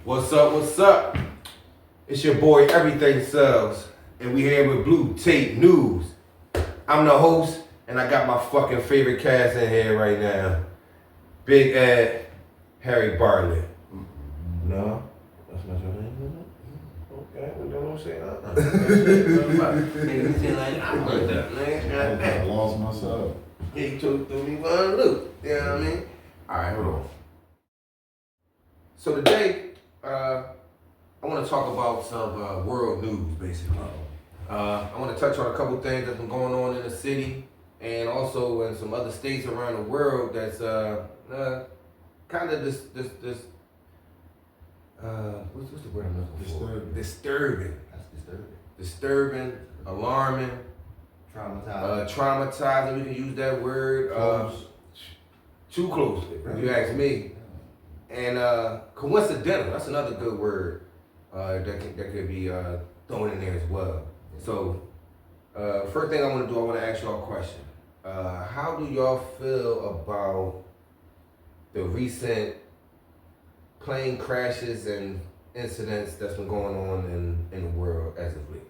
What's up? What's up? It's your boy Everything Sells, and we here with Blue Tape News. I'm the host, and I got my fucking favorite cast in here right now. Big Ed, Harry Bartlett. No, that's not your name. Okay, we don't say I lost myself. He took me one loop. You know what I mean? All right, hold on. So today, I want to talk about some world news, basically. I want to touch on a couple things that's been going on in the city and also in some other states around the world that's kind of this what's the word I'm looking for? Disturbing. That's disturbing. Disturbing, alarming, traumatizing. We can use that word. Too close, if you ask me. And coincidental, that's another good word that could be thrown in there as well. So, first thing I want to do, I want to ask y'all a question. How do y'all feel about the recent plane crashes and incidents that's been going on in the world as of late?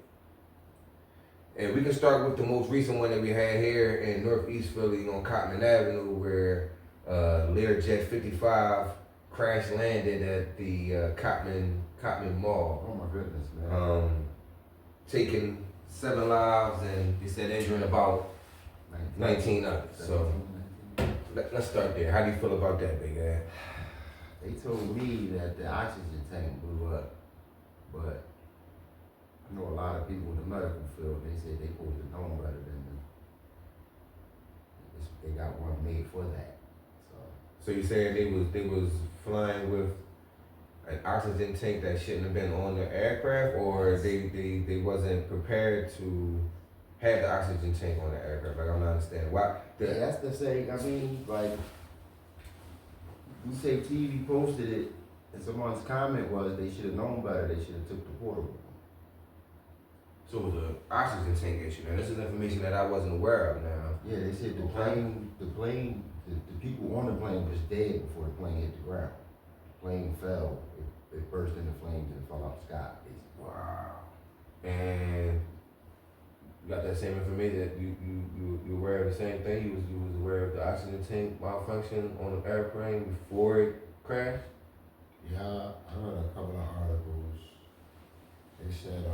And we can start with the most recent one that we had here in Northeast Philly on Cottman Avenue, where Learjet 55 crash landed at the Cottman Mall. Oh my goodness, man. Taking 7 lives and they said injuring about 19 others. So let's start there. How do you feel about that, Big Ed? They told me that the oxygen tank blew up, but I know a lot of people in the medical field, they said they supposed to know better than they got one made for that. So you saying they was flying with an oxygen tank that shouldn't have been on the aircraft, or they wasn't prepared to have the oxygen tank on the aircraft? Like, I'm not understanding why. Yeah, that's the say. I mean, like, you say TV posted it, and someone's comment was they should have known better. They should have took the portable. So it was an oxygen tank issue. Now this is information that I wasn't aware of. Now. Yeah, they said the people on the plane was dead before the plane hit the ground. The plane fell. It burst into flames and fell out the sky, basically. Wow. And you got that same information that you aware of the same thing? You was aware of the oxygen tank malfunction on an airplane before it crashed? Yeah, I read a couple of articles. They said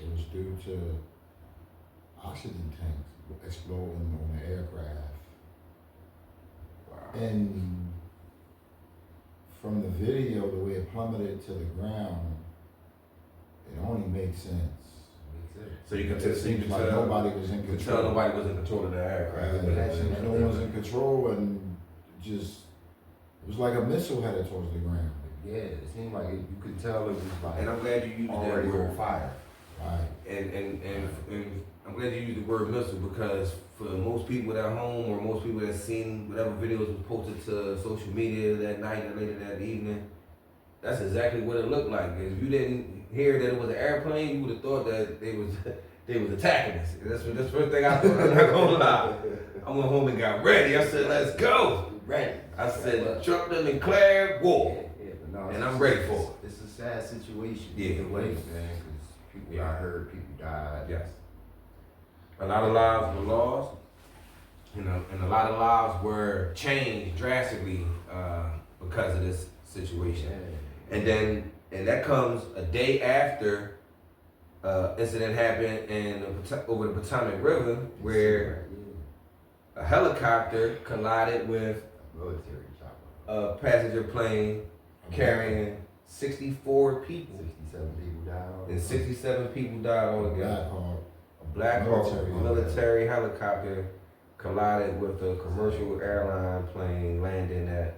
it was due to oxygen tanks exploding on the aircraft. Wow. And from the video, the way it plummeted to the ground, it only makes sense. So you can It seems like nobody was in tell control. nobody was in control of the aircraft. No one was in control, and just it was like a missile headed towards the ground. Yeah, it seemed like you could tell it was like And I'm glad you used already that word. on fire. Right. And I'm glad you used the word missile, because for most people at home or most people that seen whatever videos was posted to social media that night or later that evening, that's exactly what it looked like. If you didn't hear that it was an airplane, you would have thought that they was attacking us. That's the first thing I thought. I'm not gonna lie. I went home and got ready. I said, let's go. Ready. I said, Trump done declared war. But no, And I'm ready for it. It's a sad situation. Yeah. Either way, man, because people got hurt, people died. Yes. A lot of lives were lost, and a lot of lives were changed drastically because of this situation. And that comes a day after incident happened over the Potomac River, where a helicopter collided with Military chopper. a passenger plane carrying 64 people, 67 people died. and 67 people died altogether. Black Hawk. Black Hawk military helicopter collided with a commercial airline plane landing at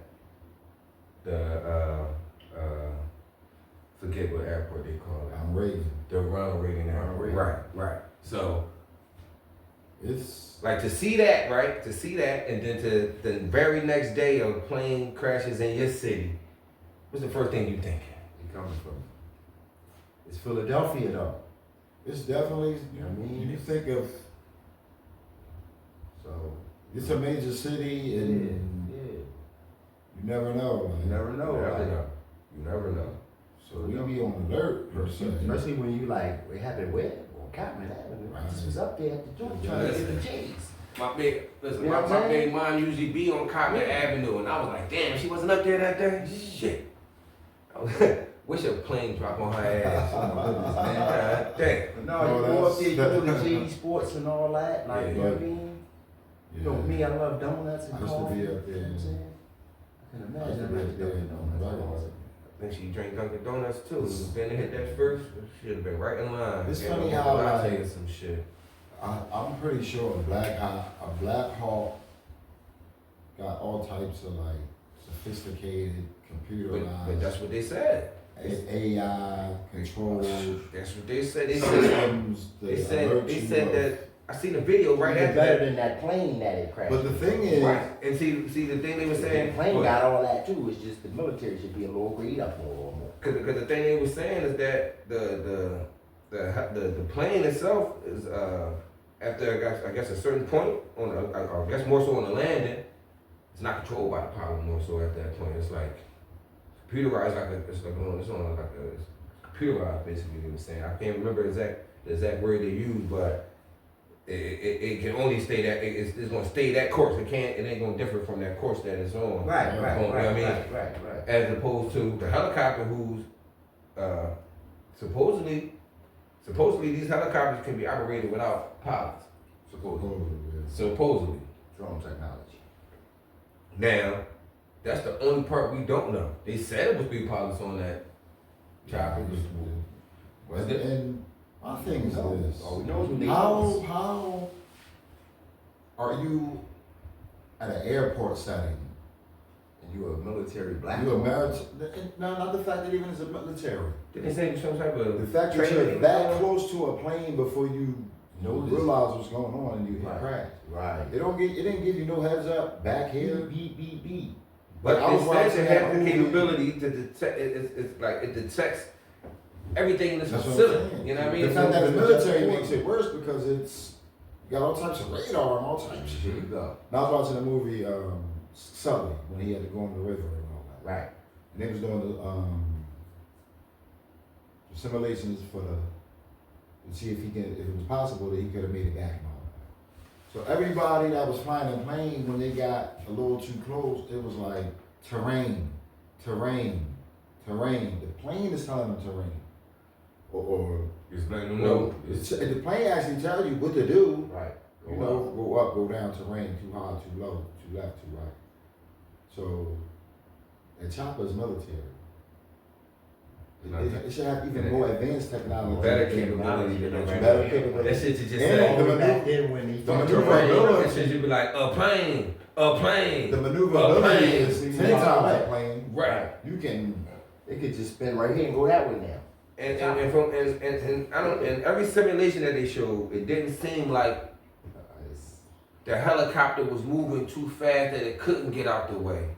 the forget what airport they call it. Reagan. The Ronald Reagan Airport. Reagan. Right. So It's like to see that, right? To see that, and then to the very next day a plane crashes in your city. What's the first thing you think? It comes from. It's Philadelphia though. it's definitely. You know what I mean? You think of So it's a major city, and yeah. you never know. You never know. Never Like, know. You never know. So we be on alert per se. Especially when you like, it happened where? On Cotton Avenue. I just was up there at the joint trying to get the J's. My big, listen, You know what my I'm big mom usually be on Cotton Avenue, and I was like, damn, she wasn't up there that day? Shit. I was, wish a plane drop on her ass. Oh my goodness, man. God damn. No, you go up there, you go to JD Sports and all that, like, Yeah. you know what I mean? You know me, I love donuts and I used to coffee. be You up know there. what I'm saying? I can I used to imagine be I up there Dunkin' on the Donuts. regular. I think she drank Dunkin' Donuts too. Then they hit that first, she should have been right in line. It's Gave funny her a how, latte like, or some shit. I'm pretty sure a Black Hawk got all types of like sophisticated computerized But that's what they said. AI controls That's what they said. They said, systems. they that said, alert they you said of- that. I seen a video right Even after better that. than that plane that it crashed. But the thing is, Right. And see the thing they were the saying. plane got all that too. It's just the military should be a little grade up more or more. Cause the thing they were saying is that the plane itself is after I guess a certain point on I guess more so on the landing, it's not controlled by the pilot more so at that point. It's like computerized, it's on like a computerized basically. They were saying I can't remember the exact word they used, but it can only stay that it's gonna stay that course. It ain't gonna differ from that course that it's on. Right, You know what I mean? right. As opposed to the helicopter who's supposedly these helicopters can be operated without pilots. Supposedly. Drone technology. Now, that's the only part we don't know. They said it was 3 pilots on that chopper. Was it? And my thing is this: All we know is when they how are you at an airport setting? and you a military black. You a military? No, not the fact that even as a military. Did they say some type of The fact that training you're that or- close to a plane before you Notice. realize what's going on and you hit Right. crash. Right. It didn't give you no heads up back here. Beep. But I was it says watching it that has the movie. capability to detect. It's like it detects everything in this That's what I'm facility. saying. You know what I mean? The fact that the military So- makes it worse because it's you got all types of radar and all types of There shit. you go. Now I was watching the movie Sully when he had to go on the river and all that. Right. And they was doing the simulations for to see if it was possible that he could have made it back and all that. So everybody that was flying the plane, when they got a little too close, it was like terrain. The plane is telling them terrain. Or Just letting them know. the plane actually tells you what to do. Right. You know, go up, go down, terrain, too high, too low, too left, too right. So, and chopper is military. It should have even more advanced technology. Better capability than that. Better capability. That shit you just And said. the Back then when he the fucked maneuverability- That shit you be like a plane. The maneuverability plane. is 10 times that plane. Right. You can, They could just spin right here and go that way now. And I don't. And every simulation that they showed, it didn't seem like the helicopter was moving too fast that it couldn't get out the way.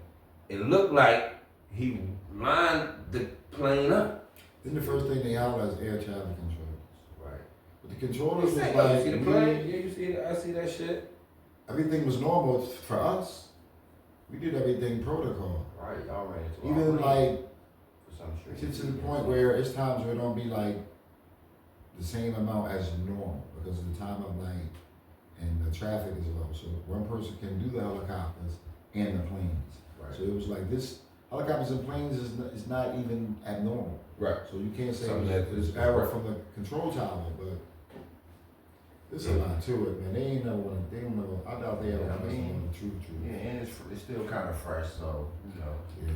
It looked like he lined the plane up. then the first thing they holler is air traffic controllers. Right. But the controllers was You like, see the plane? Yeah, you see it. I see that shit. everything was normal for us. We did everything protocol. Right. Y'all ran into Even like, for some it's strange to the reason. point where it's times where it don't be like the same amount as normal because of the time of night and the traffic is low. So one person can do the helicopters and the planes. Right. So it was like this, helicopters and planes is not even abnormal. Right. So you can't say Something that it's is error right. from the control tower, but there's a lot to it, man. They don't know, I doubt they ever Yeah, I understand mean, the truth. Yeah, and it's still kind of fresh, so you know, Yeah.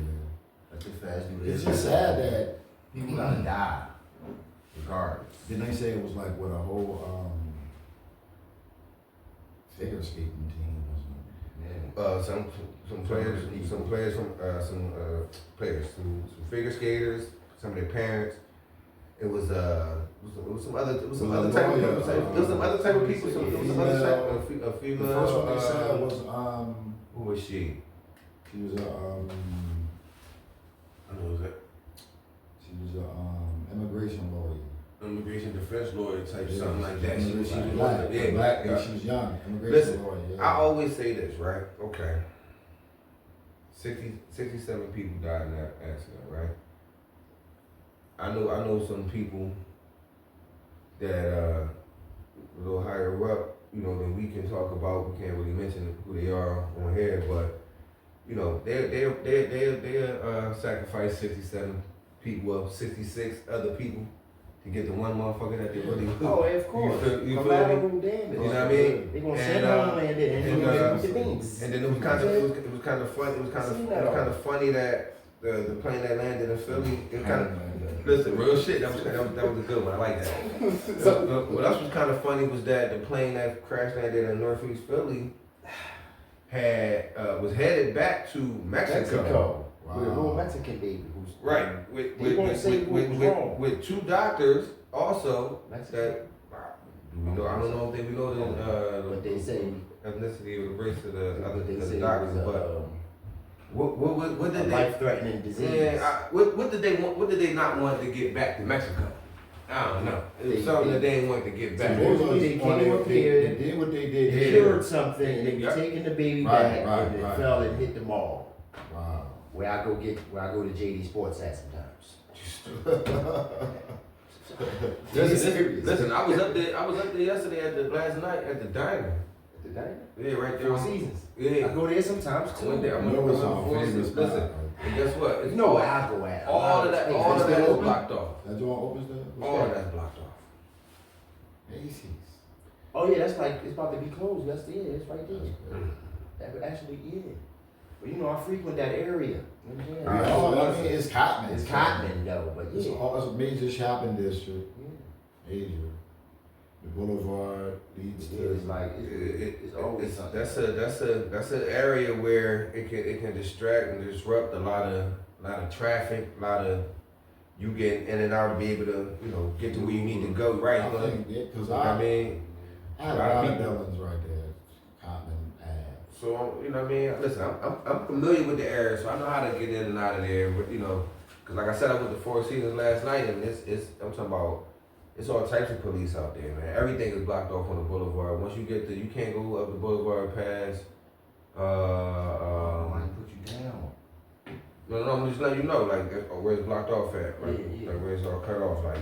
let this fast do It's this. just sad that People gotta die, regardless. then they say it was like with a whole figure skating team or something. Yeah. Some figure skaters, some of their parents. It was some other type of people. It was some other type of people. Some other type of The female. first one they said was Who was she? she was a I know it was an immigration lawyer. immigration defense lawyer type, Yeah, something like that. She was black. yeah, black. And she was young. Immigration Listen, lawyer. Yeah. I always say this, right? Okay. 67 people died in that accident, right? I know some people that a little higher up, you know, that we can talk about. We can't really mention who they are on here, but you know, they sacrifice 67 people, well, 66 other people to get the one motherfucker that they really. Oh, of course. You feel Collateral me? damage. You know what I mean? They gonna And, send Homeland in and do it with the beans. And then it was kind of funny that the plane that landed in Philly. It was kind of listen, real shit. That was a good one. I like that. What else was kind of funny was that the plane that crash landed in Northeast Philly was headed back to Mexico. Wow. With a little Mexican baby who's Right. With two doctors also Mexican. that I don't know if we know the What they say. ethnicity or the race of the What they other say doctors, was but what a did they? life-threatening disease. Yeah, what did they want? What did they not want to get back to Mexico? I don't know. It was something that they didn't want to get back. They came up here, they did what they did they here. cured something, and they were taking the baby back, and it fell and hit the mall. Wow. Where I go to JD Sports at sometimes. Listen, I was up there yesterday last night at the diner. At the diner? Yeah, right there. Four Seasons. Yeah. I go there sometimes I too. went there. I went That was to our Four favorite Seasons. spot. Listen, and guess what? You know where I go at. All of that is open? blocked off. That joint opens there? All of that's blocked off. Macy's. Oh yeah, that's like, it's about to be closed. That's it's right there. That's good. That would actually, yeah. But you know, I frequent that area. You know what I'm Yeah, saying? all I mean, it's Cotman. It's Cotman though, but It's yeah. a major shopping district. Yeah. Major. The boulevard leads Yeah, to. it's like, it's always something. That's an area where it can distract and disrupt a lot of traffic, a lot of you get in and out to be able to, you know, get to where you need to go, right? I think, because I mean, I have a lot of buildings right there. Cotman Ave. so you know what I mean. Listen, I'm familiar with the area, so I know how to get in and out of there. But you know, because like I said, I went to Four Seasons last night, and I'm talking about. It's all types of police out there, man. Everything is blocked off on the boulevard. Once you get you can't go up the boulevard past. I put you down. No, I'm just letting you know, like where it's blocked off at, like, Yeah. like where it's all cut off, like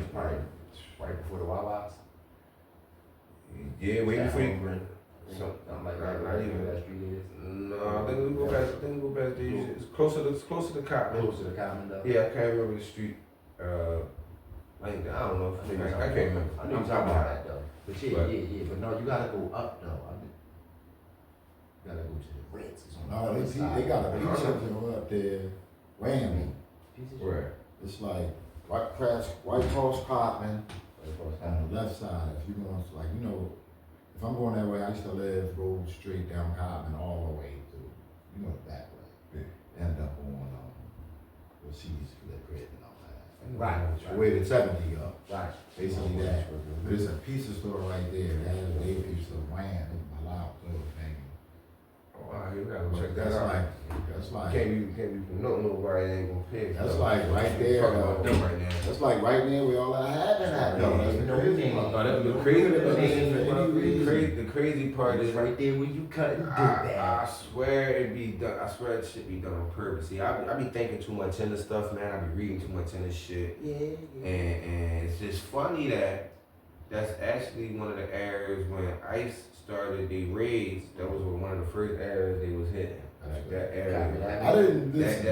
Right before the Wawa's. yeah, wait before you. Something like that. Not even that street is. No, I think we go past. there. It's closer to Cotton. Close to the Common though. Yeah, I can't remember the street. Like I don't know. I can't remember. I know you're talking about that though. But yeah, But- yeah. But no, you gotta go up though. You gotta go to the Ritz. It's on the No, other they side. got a pizza joint up there. Whammy. Pieces. Where? It's like White Cross Cotman Right. on the left side. If you going to, like, you know, if I'm going that way, I used to go straight down Cotman all the way to, you know, that way. End up on the C's Flip Grid and all that. Right. Where the 70 go. Right. Basically that. But it's a pizza store right there. That is a pizza. Wham. It's my loud little thing. Oh, wow, you gotta go check that That's out. like, Can't be nobody ain't gonna pay. That's like right there, Talking about them right now. that's like right there where all that happened at though. That's You know, crazy. you Oh, that's the crazy part It's is right there where you cut and dip I that. swear it be done. I swear it should be done on purpose. See, I be thinking too much into stuff, man. I be reading too much into shit, Yeah. and it's just funny that that's actually one of the areas when ICE started the raids. That was one of the first areas they was hitting. Like that area, I didn't listen.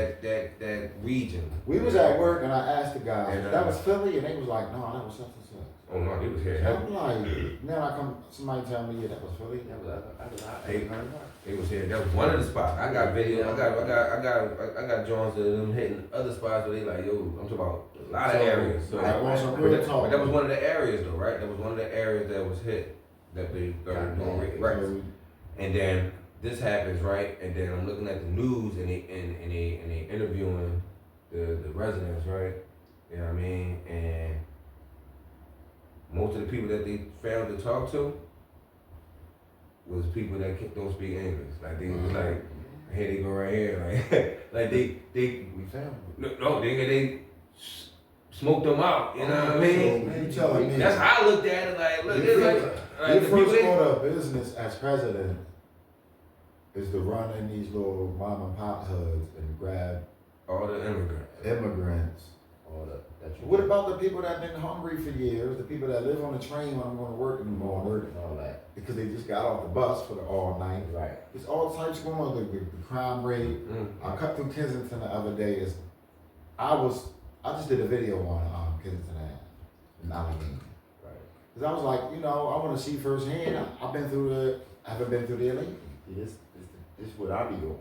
that region. We was at work and I asked the guys, And, that was Philly, and they was like, no, that was such and such. Oh no, they was here. And I'm like, now somebody tell me, yeah, that was Philly. That was They was here. That was one of the spots. I got video. I got Jones of them hitting other spots where they like, yo, I'm talking about a lot of areas. So, I want some but real that, talk. but that was one of the areas though, right? That was one of the areas that was hit that they started doing right. And then this happens, right? And then I'm looking at the news and they interviewing the residents, right? You know what I mean? And most of the people that they failed to talk to was people that don't speak English. Like they was like, here they go right here, like like they we found it. no they smoked them out. You know what I mean? You telling me That's how I looked at it. Like look, your it's like the people first they, order of business as president is to run in these little mom and pop hoods and grab all the immigrants. immigrants All the What about the people that have been hungry for years, the people that live on the train when I'm going to work in the morning, and all that. because they just got off the bus for the all night. Right. It's all types going on, the crime rate. I cut through Kensington the other day. I just did a video on Kensington Ave in Allegheny. Right. Because I was like, I want to see firsthand. I haven't been through there lately. This is what I be doing.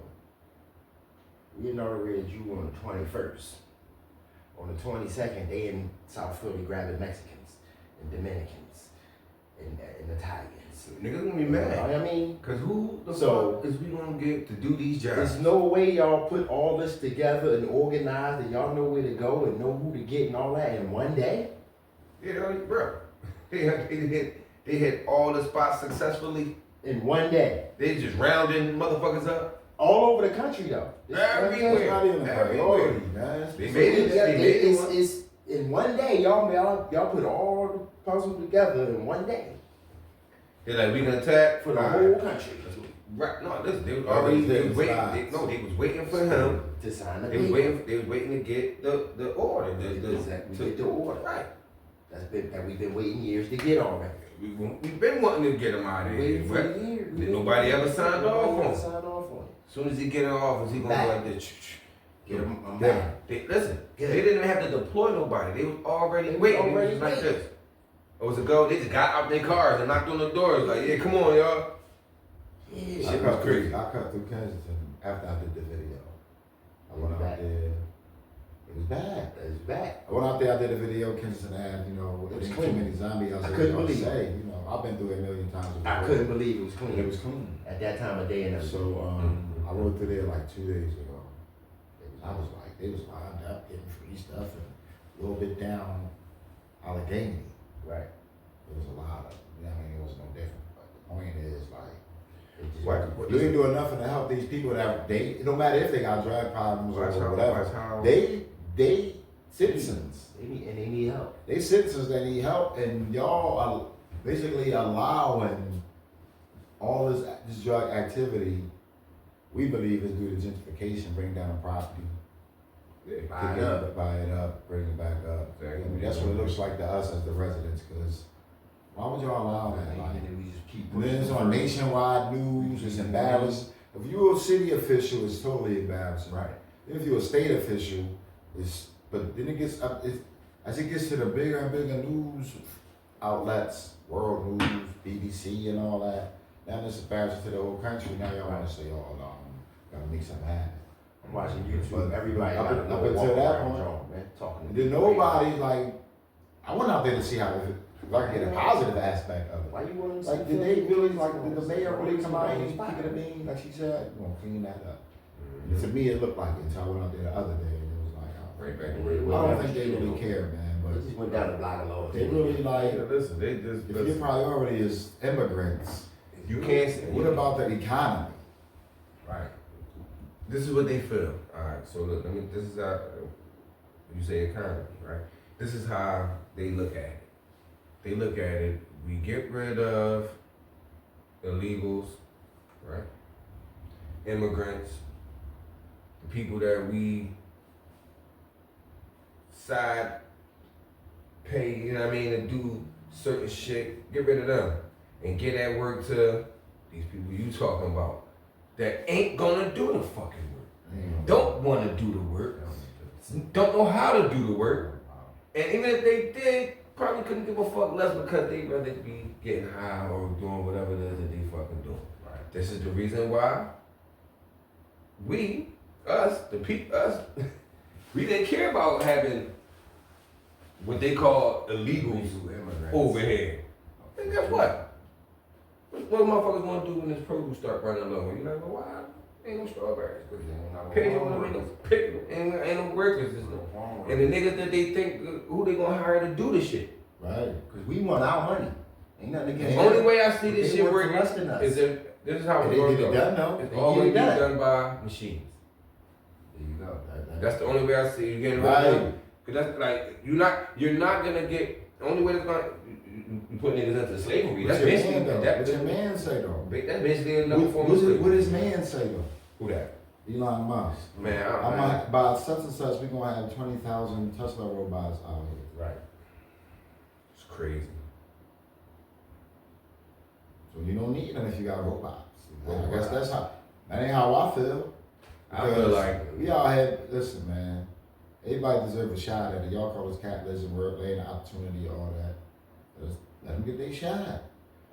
We inaugurated you on the 21st. On the 22nd, they in South Philly grabbing Mexicans and Dominicans and Italians. Niggas gonna be mad. I mean, Cause who the So- fuck is we gonna get to do these jobs? there's no way y'all put all this together and organized and y'all know where to go and know who to get and all that in one day. Yeah, bro. They hit all the spots successfully. In one day. They just rounding motherfuckers up. All over the country though. Everywhere. It's not even a priority, Everywhere. man. They made it. Yeah, They made it. it's in one day, y'all put all the puzzles together in one day They're like, we gonna attack for the whole country Right? No, listen. They was already. They was waiting. They was waiting for him. to sign the They was paper. waiting. They was waiting to get the order. Exactly. To Get the order. Right. That we've been waiting years to get already. We've been wanting to get him out of here. Waiting for But years. nobody ever signed off on him. Signed off on it. As soon as he get in office, he gonna Back. go like this. Get him. I'm Yeah. back. Listen, Get they it. didn't have to deploy nobody. They was already They was waiting. already It was like waiting. this. It was a go. They just got out their cars and knocked on the doors. Like, yeah, come on, y'all. Yeah. Shit was crazy. I cut through Kensington after I did the video. I went out Back. there. It was bad. It's back. I went out there, I did a video, Kensington Ave, It was too clean. many zombies. I couldn't believe say, I've been through it a million times before. I couldn't believe it was And clean. it was clean. At that time of day and everything. So I rode through there like 2 days ago. I was like, they was lined up getting free stuff and a little bit down Allegheny. Right. There was a lot of, it was no different. But the point is like, It just What? you ain't doing nothing to help these people that it don't matter if they got drug problems or Watch how- whatever. watch how- They citizens. They need help. They citizens that need help, and y'all are basically allowing all this drug activity. We believe is due to gentrification, bring down property, Buy it up. buy it up, bring it back up. Exactly. I mean, that's what it looks like to us as the residents. Because why would y'all allow that? Like, And then we just keep and then it's on nationwide news. It's embarrassing. If you're a city official, it's totally embarrassing. Right. Then if you're a state official, but then it gets up. As it gets to the bigger and bigger news outlets, world news, BBC, and all that, now it's embarrassing to the whole country. Now y'all want to say, "Oh no, gotta make something happen." I'm watching YouTube. But Everybody up got to until go walk that around point, John, man, talking. And then nobody like. I went out there to see how if I could get a positive aspect of it. Why you want to Like, did they really did the mayor really come out and pick it a bean like she said? We're gonna clean that up. And to me, it looked like it until I went out there the other day and it was like, Right back to I where it was. don't think they really care, man. They But just went down the block of law. they really like. Yeah, listen, they just If your priority is immigrants, you can't. what about the economy? Right. This is what they feel. All right. So look, this is how you say economy, right? This is how they look at it. They look at it. We get rid of illegals, right? Immigrants, the people that we side pay, you know what I mean, to do certain shit. Get rid of them and get that work to these people you talking about that ain't gonna do the fucking work. Don't want to do the work. Don't know how to do the work. And even if they did, probably couldn't give a fuck less because they'd rather be getting high or doing whatever it is that they fucking doing. Right. This is the reason why we didn't care about having what they call illegals over here. And guess what? What motherfuckers want to do when this produce start running low? You like, well, why? Ain't no strawberries. Pay you want to pick ain't no workers. And the niggas that they think, who they gonna hire to do the shit? Right. Because we want our money. Ain't nothing The against only that. way I see this They shit work for working less than us. is if this is how And it's they gonna get it go. done though. It's They always get it done by machines. There you go. That's the only way I see you getting rid Right. of them. Cause that's like you're not gonna get. The only way that's gonna you put niggas into slavery. That's basically What that. your man say though? That's basically another form of What slavery. his man say though? Who that? Elon Musk. Man, I'm gonna, by such and such, we're gonna have 20,000 Tesla robots out here. Right. it's crazy. So you don't need them if you got robots. I Robots. guess that ain't how I feel. I feel Because like we all had, listen, man, everybody deserves a shot at it. Y'all call this capitalism, work, laying opportunity, all that. Just let them get their shot at it.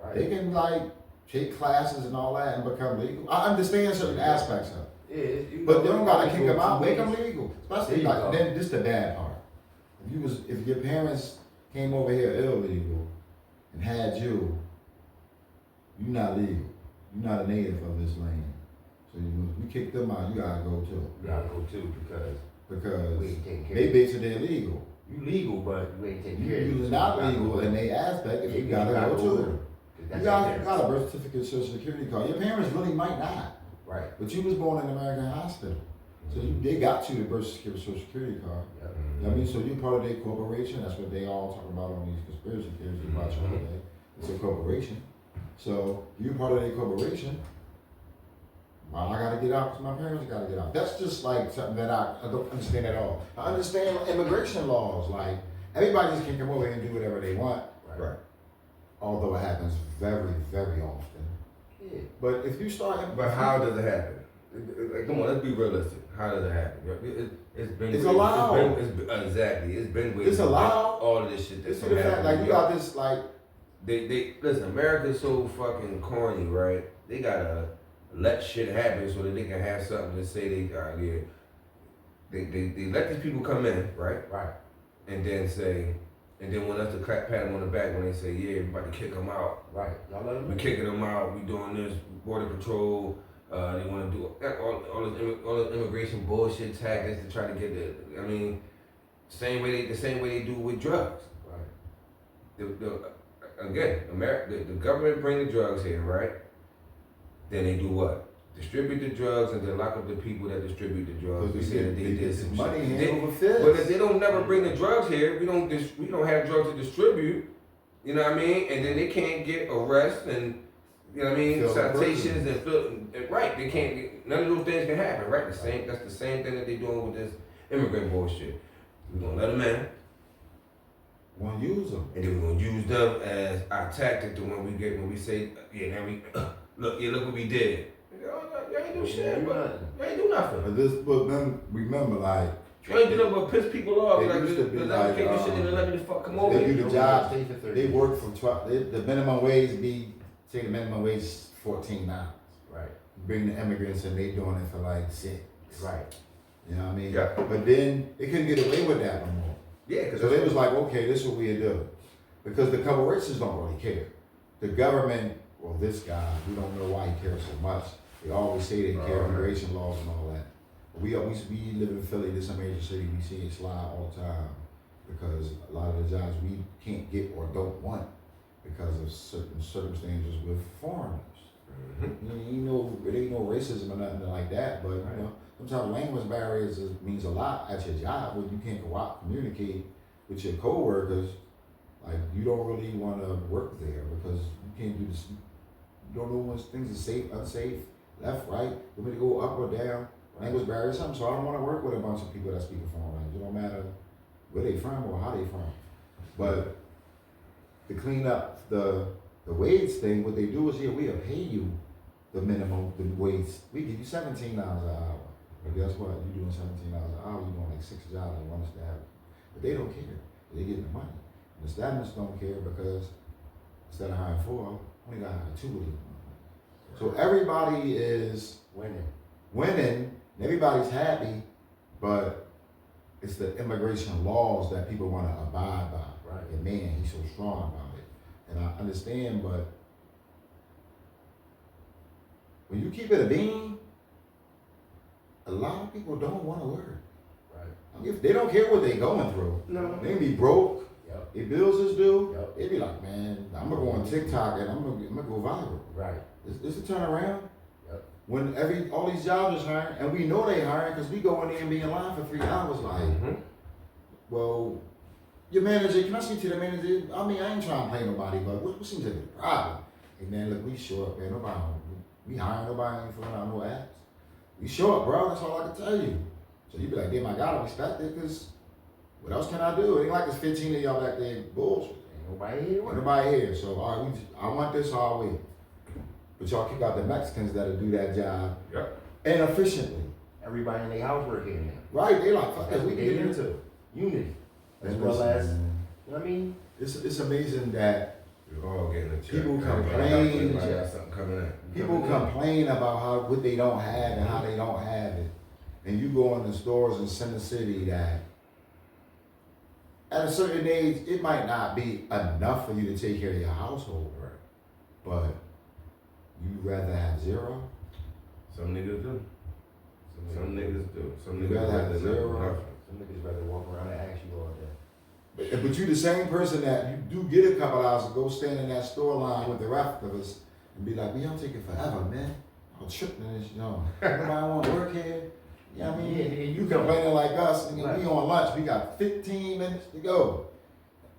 Right. They can, like, take classes and all that and become legal. I understand certain aspects of it. Yeah, But they don't gotta kick them out, make them legal. Especially There you like, go. then this the bad part. If your parents came over here illegal and had you, you're not legal. You're not a native of this land. So we kick them out, you gotta go too. You gotta go too because we Because ain't taking care they of basically illegal. you. legal, but you ain't taking care of You're not legal in their aspect if you gotta go too. You got a birth certificate, social security card. Your parents really might not. Right. But you was born in an American hospital. So they got you the birth certificate, social security card. Yep. You know what I mean? So you're part of their corporation. That's what they all talk about on these conspiracy theories you watch all day. It's a corporation. So you're part of their corporation. Well, I gotta get out because my parents gotta get out. That's just like something that I don't understand at all. I understand immigration laws. Like, everybody just can come over here and do whatever they want. Right. Although it happens very, very often. Yeah. But if you start... But how does it happen? Come on, let's be realistic. How does it happen? It's been. It's allowed. Exactly. It's been. It's allowed. All of this shit. It's the fact, like, you got this, like... They listen. America's so fucking corny, right? They gotta let shit happen so that they can have something to say. They let these people come in, right? Right. And then say, and then want us to pat them on the back when they say, yeah, we about to kick them out. Right. Y'all let them We kicking them out. We doing this. Border patrol. They want to do all this immigration bullshit tactics to try to get the. I mean, the same way they do with drugs. Right. Again, the government bring the drugs here, right? Then they do what? Distribute the drugs and then lock up the people that distribute the drugs. We say that they did some money shit. hand over fist. But if they don't never bring the drugs here, we don't have drugs to distribute. You know what I mean? And then they can't get arrests and you know what I mean, Fill the citations and right. They can't. None of those things can happen. Right. That's the same thing that they doing with this immigrant bullshit. We're gonna let them in. Want to use them. And then we're gonna use them as our tactic to when we say, yeah, now we look what we did. You ain't do shit, but you ain't do nothing. But then remember, like, You ain't do nothing but piss people off. They Like, used to be you like, shouldn't even let me the fuck come over they here. do the job. They work for 12. The minimum wage say the minimum wage is $14. Right. Bring the immigrants and they doing it for like $6. Right. You know what I mean? Yeah. But then they couldn't get away with that no more. Yeah, because So they was like, okay, this is what we do. Because the corporations don't really care. The government, well, this guy, we don't know why he cares so much. They always say they care immigration laws and all that. But we live in Philly, this is a major city, we see it slide all the time. Because a lot of the jobs we can't get or don't want because of certain circumstances with foreigners. You know, it ain't no racism or nothing like that, but you know, sometimes language barriers means a lot at your job when you can't go out and communicate with your coworkers. Like, you don't really want to work there because you can't do this. You don't know when things are safe, unsafe, left, right. You want me to go up or down. Language barrier or something. So I don't want to work with a bunch of people that speak a foreign language. It don't matter where they from or how they from. But to clean up the wage thing, what they do is, yeah, we'll pay you the minimum, the wage. We give you $17 an hour. But guess what? You doing $17 an hour, you doing like 6 jobs in one establishment. But they don't care. They getting the money. And the establishments don't care because instead of hiring 4, only got to hire 2 of them. So everybody is winning, and everybody's happy, but it's the immigration laws that people want to abide by. Right. And man, he's so strong about it. And I understand, but when you keep it a bean, a lot of people don't want to work. Right. I mean, if they don't care what they're going through. No. They be broke. Yep. Their bills is due. Yep. They be like, man, I'm gonna go on TikTok and I'm gonna go viral. Right. It's a turnaround. Yep. When all these jobs is hiring, and we know they hiring because we go in there and be in line for 3 hours. Like, well, your manager, can I speak to the manager? I mean, I ain't trying to play nobody, but what seems to be the problem? Hey man, look, we show up, man. Nobody, we hiring nobody ain't filling out no apps. we short, bro. That's all I can tell you. So you be like, damn, I gotta respect it, cause what else can I do? It ain't like it's 15 of y'all back there bullshit. Ain't nobody here. Ain't nobody here. So all right, I want this all week. But y'all kick out the Mexicans that'll do that job. Yep. And efficiently. Everybody in their house work here now. Right, they like, fuck That's it, we what can they get into. Unity. As And well listen, as, man, you know what I mean? it's amazing that We're all getting a check. People Everybody complain. got something coming in. people complain about what they don't have and how they don't have it. And you go in the stores in Center City that at a certain age, it might not be enough for you to take care of your household, Right. but you'd rather have zero? Some niggas do. Some niggas do. Some You niggas gotta have rather zero. not nothing. Some niggas rather walk around and ask you all day. But you the same person that you do get a couple hours to go stand in that store line with the rest of us and be like, we don't take it forever, man. I'm tripping this, you know. Nobody want to work here. You know what I mean? Yeah, nigga, You complaining like us, nigga, Right. we on lunch, we got 15 minutes to go.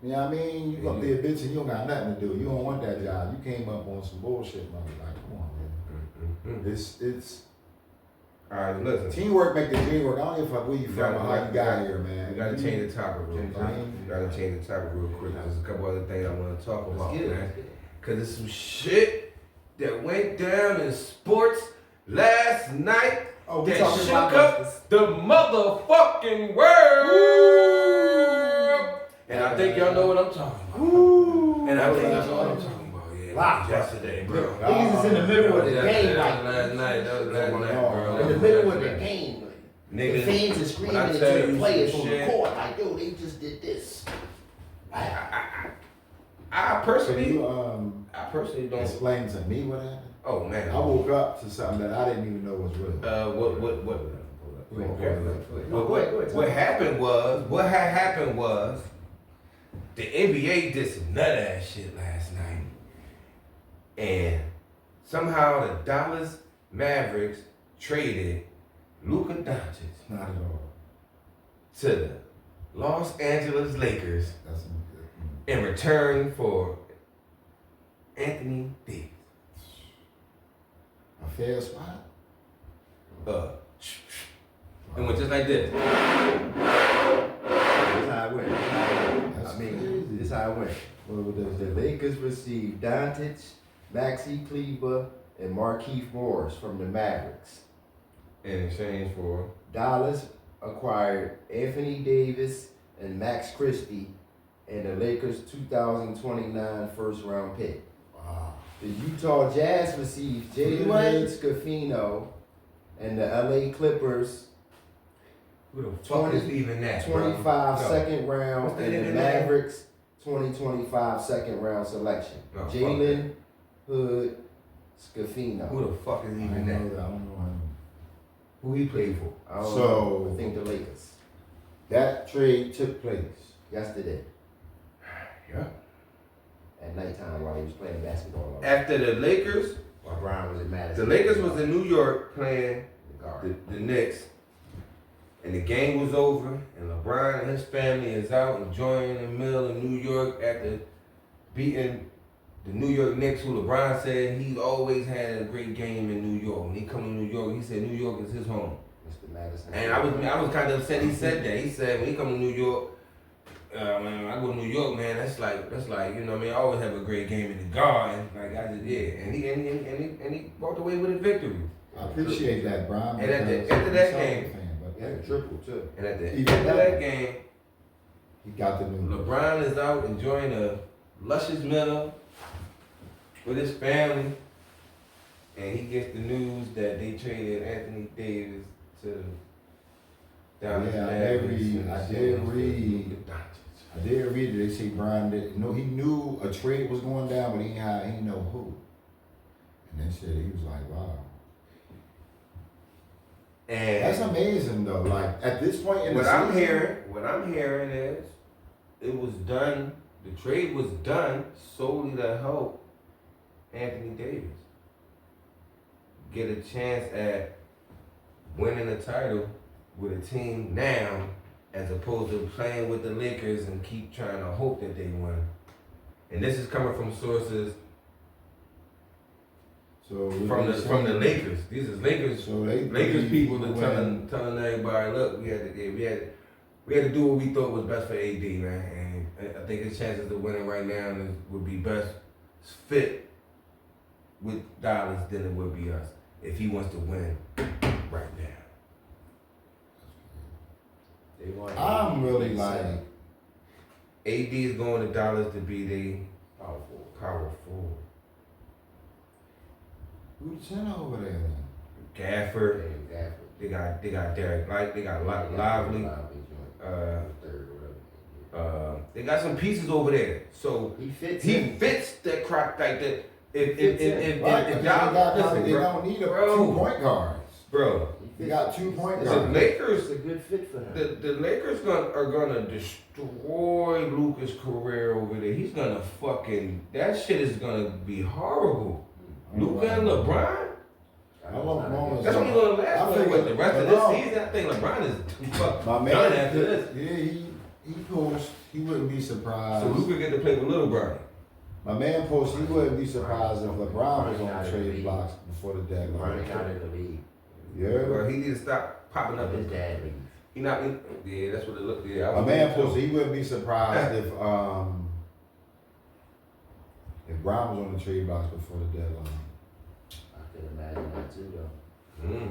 You know what I mean? You gonna be a bitch and you don't got nothing to do. You don't want that job. You came up on some bullshit money. Like, come on, man. Mm-hmm. It's All right, listen. teamwork make the dream work. I don't give a fuck where you You from or how you got here, We man. gotta change the topic real Change quick. the topic. We gotta change the topic real quick. There's a couple other things I wanna talk about, Let's get it. man. Cause there's some shit that went down in sports last night Oh, we that talking shook about up the motherfucking world. And I think y'all know what I'm talking about. Ooh. And I think y'all know what I'm talking about. Yeah, Wow. yesterday, bro. Niggas is in the middle of the game, That was like last night. That was last night, bro. in the middle of the game. The Niggas, fans are screaming when I into tell the you players some on the shit- court, like, yo, they just did this. I So personally, you I personally don't. explain to me what happened? Oh man. I woke up to something that I didn't even know was real. What happened was the NBA did some nut ass shit last night, and somehow the Dallas Mavericks traded Luka Doncic Not at all. to the Los Angeles Lakers That's in return for Anthony Davis. a fair spot. It went just like this. That's how it went. That's I mean, crazy. this how it went. What would The they Lakers received Doncic, Maxi Kleber, and Markieff Morris from the Mavericks. In exchange for Dallas acquired Anthony Davis and Max Christie and the Lakers' 2029 first round pick. Wow. The Utah Jazz received Jalen Scafino and the LA Clippers who the fuck is even that? bro? 25 No. second round What's that and the nigga name? Mavericks 2025 second round selection. No, fuck Jalen Hood Scafino. Who the fuck is I even don't that? know that. I don't know him. Who he played for? I don't So- know. I think the Lakers That trade took place. yesterday Yeah. at nighttime while he was playing basketball. After the Lakers, While Brian was in Madison. the Lakers was in New York playing the guard. the Knicks, and the game was over, and LeBron and his family is out enjoying the meal in New York after beating the New York Knicks, who LeBron said he always had a great game in New York. When he come to New York, he said New York is his home. Mr. Madison. And I was kind of upset he said that. He said when he come to New York, when I go to New York, man, that's like you know what I mean. I always have a great game in the garden, like I just did, and he walked away with a victory. I appreciate that, Brian. And at the because end of that I'm a game- Celtics fan, but Yeah, triple too. And at the Even end of better. that game, he got the new. LeBron is out enjoying a luscious meal with his family, and he gets the news that they traded Anthony Davis to Dallas Yeah, I Mavericks did read- in I exchange did for read. Luka Doncic. I did read it. They say Brian did. You know, he knew a trade was going down, but he ain't know who. And they said he was like, wow. That's And amazing though. Like at this point in what the I'm season, hearing is it was done. The trade was done solely to help Anthony Davis get a chance at winning a title with a team now, as opposed to playing with the Lakers and keep trying to hope that they win. And this is coming from sources So from the Lakers. These is Lakers. So they Lakers people are when- telling everybody, look, we had to do what we thought was best for AD, man. And I think his chances of winning right now would be best fit with Dallas than it would be us if he wants to win right now. They want I'm really like, AD is going to Dallas to be the powerful. power forward. who's the center over there then? Gafford. Exactly. They got Derek Light. They got Lively. Third or whatever. They got some pieces over there. So He fits. he in. fits that crop like that. If Right, because they don't need a bro. 2 point guards. bro, He You fits. got 2 point the guards. Lakers, It's a good fit for him. the Lakers are gonna destroy Luka's career over there. He's gonna that shit is gonna be horrible. Luka and LeBron. I love Moments. That's only gonna last I for think what, the rest of LeBron- this season. I think LeBron is My man, done after this. yeah, he posts. He wouldn't be surprised. So Luka get to play with Little Bron. My man posts. He wouldn't be surprised if LeBron was Ronnie on got trade it. blocks before the deadline. Ronnie got in the league. Yeah. Well, he need to stop popping up. His dad leaves. He not. Yeah, that's what it looked. Yeah, I My was man too. posted. He wouldn't be surprised if Brown was on the trade blocks before the deadline. I could imagine that too, though.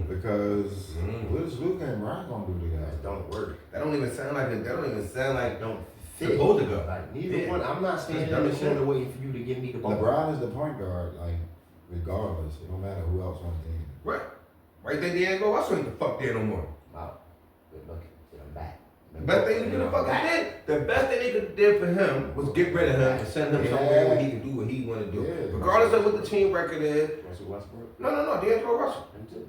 Because Mm. what is Luka and Brian gonna do together? That don't work. That don't even sound like it. That don't even sound like Don't fit. supposed to go. Like neither Yeah. one. I'm not standing That's in dumb the as shit. corner waiting for you to give me the ball. LeBron is the point guard, like regardless. It don't matter who else on the team. Right. Right there, Diego. I ain't the fuck there no more. Wow. Good looking. Get him back. The best thing they could have fucking did. The best thing they could have did for him was get rid of him and send him somewhere where he can do what he want to do. Yeah. Regardless of what the team record is. Russell Westbrook. No, D'Angelo Russell. Him too.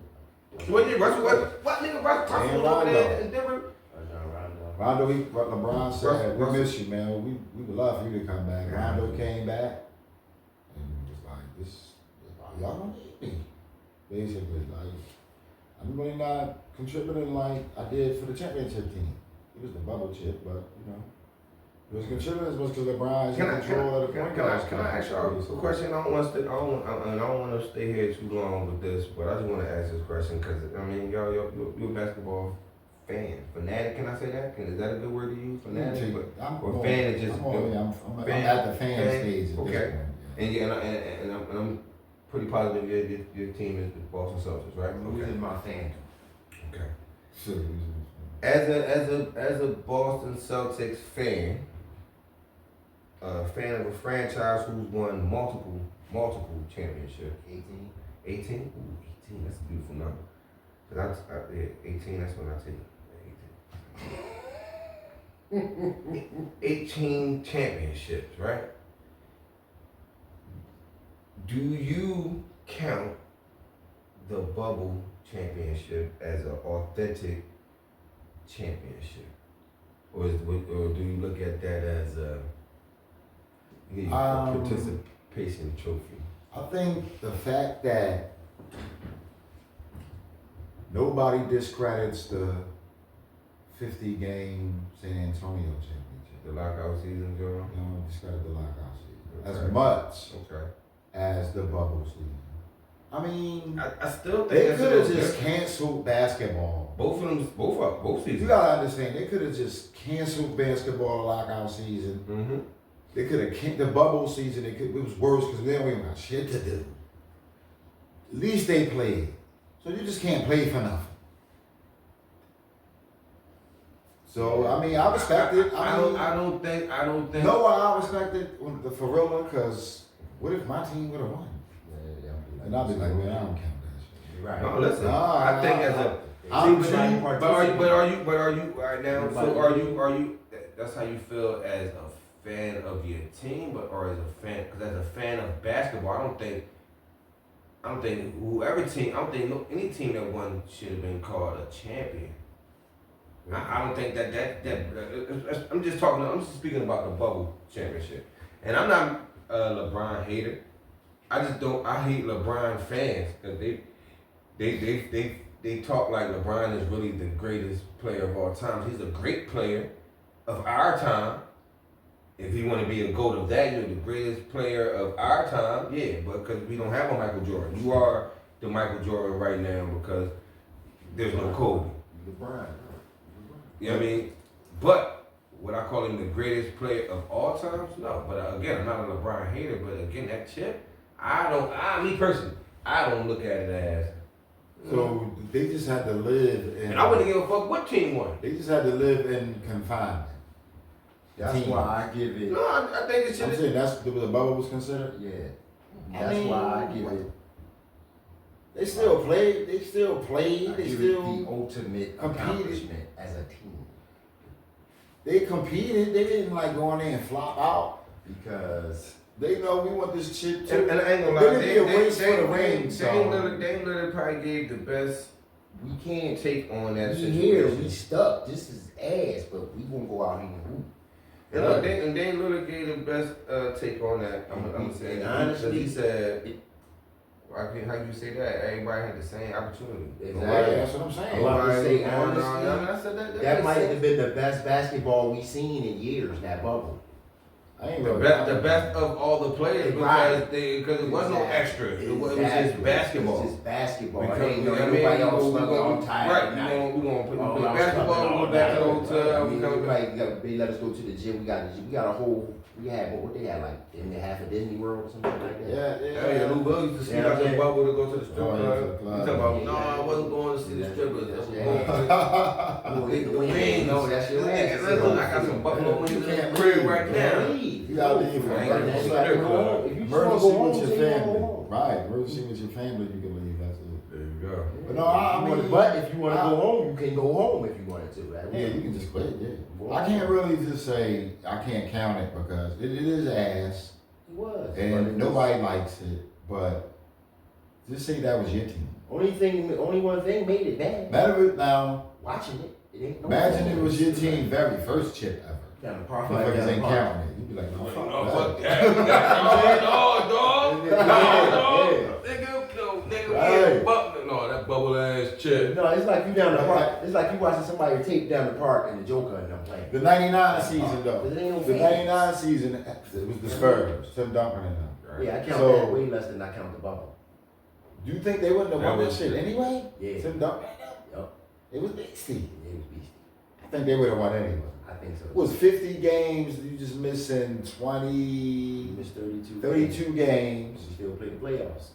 What nigga Russell? What nigga Russell And was over there Rondo. in Denver? Rondo. Rondo, LeBron said, Russell. we miss you, man. We would love for you to come back. Yeah. Rondo came back and was like, y'all don't need me. Basically, like, I'm really not contributing like I did for the championship team. It was the bubble chip, but, you know, it was contributing as much because LeBron is in control of the point guard. Can I ask y'all a question? I don't want to stay here too long with this, but I just want to ask this question because I mean, you're a basketball fanatic. Can I say that? Is that a good word to use? Fanatic, or fan is just I'm at the fan stage at okay. this point. Yeah. and I'm pretty positive your team is the Boston Celtics, right? Who's in my fan? Okay. So, As a Boston Celtics fan, a fan of a franchise who's won multiple championships. 18. 18? Ooh, 18. That's a beautiful number. Cause 18. That's when I take 18 championships, right? Do you count the bubble championship as an authentic championship, or do you look at that as a participation trophy? I think the fact that nobody discredits the 50-game San Antonio championship. The lockout season, Joe? They don't discredit the lockout season Okay. as much Okay. as the bubble season. I mean, I still think they that's could a have little just different. canceled basketball. Both seasons. You gotta understand, they could have just canceled basketball lockout season. Mm-hmm. They could have the bubble season. It was worse because they don't even got shit to do. At least they played, so you just can't play for nothing. So I mean, I respect it. I don't think. No, I respect it for Farilla because what if my team would have won? And I'll be like, man, I don't count that shit. Right. No, listen. Nah, I think as a I'm See, true, but are you right now? So are you? That's how you feel as a fan of your team, or as a fan? Because as a fan of basketball, I don't think any team that won should have been called a champion. I don't think that I'm just speaking about the bubble championship, and I'm not a LeBron hater. I hate LeBron fans because they talk like LeBron is really the greatest player of all time. He's a great player of our time, if you want to be a GOAT of that, you're the greatest player of our time, yeah, but because we don't have a Michael Jordan. You are the Michael Jordan right now because there's no Kobe. LeBron. You know what I mean? But would I call him the greatest player of all times? No. But again, I'm not a LeBron hater, but again, that chip, me personally, I don't look at it as. So they just had to live in. And I wouldn't give a fuck what team won. They just had to live in confinement. That's Team. why I give it. No, I think it I'm should. saying that's the bubble was considered. Yeah. I That's mean, why I give it. They still played. They still I played. They give it still. the ultimate competed. accomplishment as a team. They competed. They didn't like go in there and flop out. Because They know we want this shit too. And I ain't gonna They lie, didn't be a race for the ring. So Dame Lillard probably gave the best we can't take on that we here, we situation. stuck. This is ass, but we gonna go out here and hoop. And look, Dame Lillard gave the best take on that. I'm gonna say And that. honestly, He said, how you say that? Everybody had the same opportunity. Exactly. that's what I'm saying. A lot. about to say, Nobody going on. honestly, I said that That might makes have been the best basketball we seen in years. That bubble. I ain't the really best, the best of all the players Right. because it wasn't no extra. It was just Exactly. basketball. It was just basketball. Because, Ain't no you know what I mean? nobody else We stuck gonna- on tired. Right, night. we gonna play Oh, I was basketball, coming we all go back to the night. hotel, we I mean, come back. they let us go to the gym. We got a whole. We had what they had like in the half of Disney World or something like that. Yeah, Lou Will used to sleep Yeah, out the yeah. bubble to go to the strip Oh, yeah, club. to the You club. talking about, no, Yeah. I wasn't going to see the Yeah. strippers. That's Yeah. what You ain't know that's your ass. Listen, I got some Buffalo wings in the crib right now. You gotta leave for I ain't emergency. gonna If strip you club. just wanna Emergency go home, with your say you wanna family. go home. Right, emergency with your family, you can leave. That's it. There you go. But no, I mean, But if you want to go home, you can go home if you wanted to. Right? yeah, you can just quit. Yeah, I can't really just say I can't count it because it is ass It was. But and it nobody likes it. But just say that was your team. Only one thing made it bad. Matter of now, Watching it, it ain't. No imagine fun. it was your team very first chip ever. Down the park, Motherfuckers ain't counting it. You'd be like, no, No, fuck fuck that. that. No, Yeah. dog. Yeah. Nigga, Right. no, that bubble ass chip. No, it's like you down the park. It's like you watching somebody tape down the park and the Joker and them playing. The 99 season though. But it ain't no The fans. 99 season, it was the Spurs, Tim Duncan and them. Yeah, I count So- that way less than I count the bubble. Do you think they wouldn't have That won that was- shit anyway? Yeah. Tim Duncan? Yup. It was beastie. It was beastie. I think they would have won anyway. I think so. It was 50 games, you just missing You 20, missed 32. 32 games. You still play the playoffs.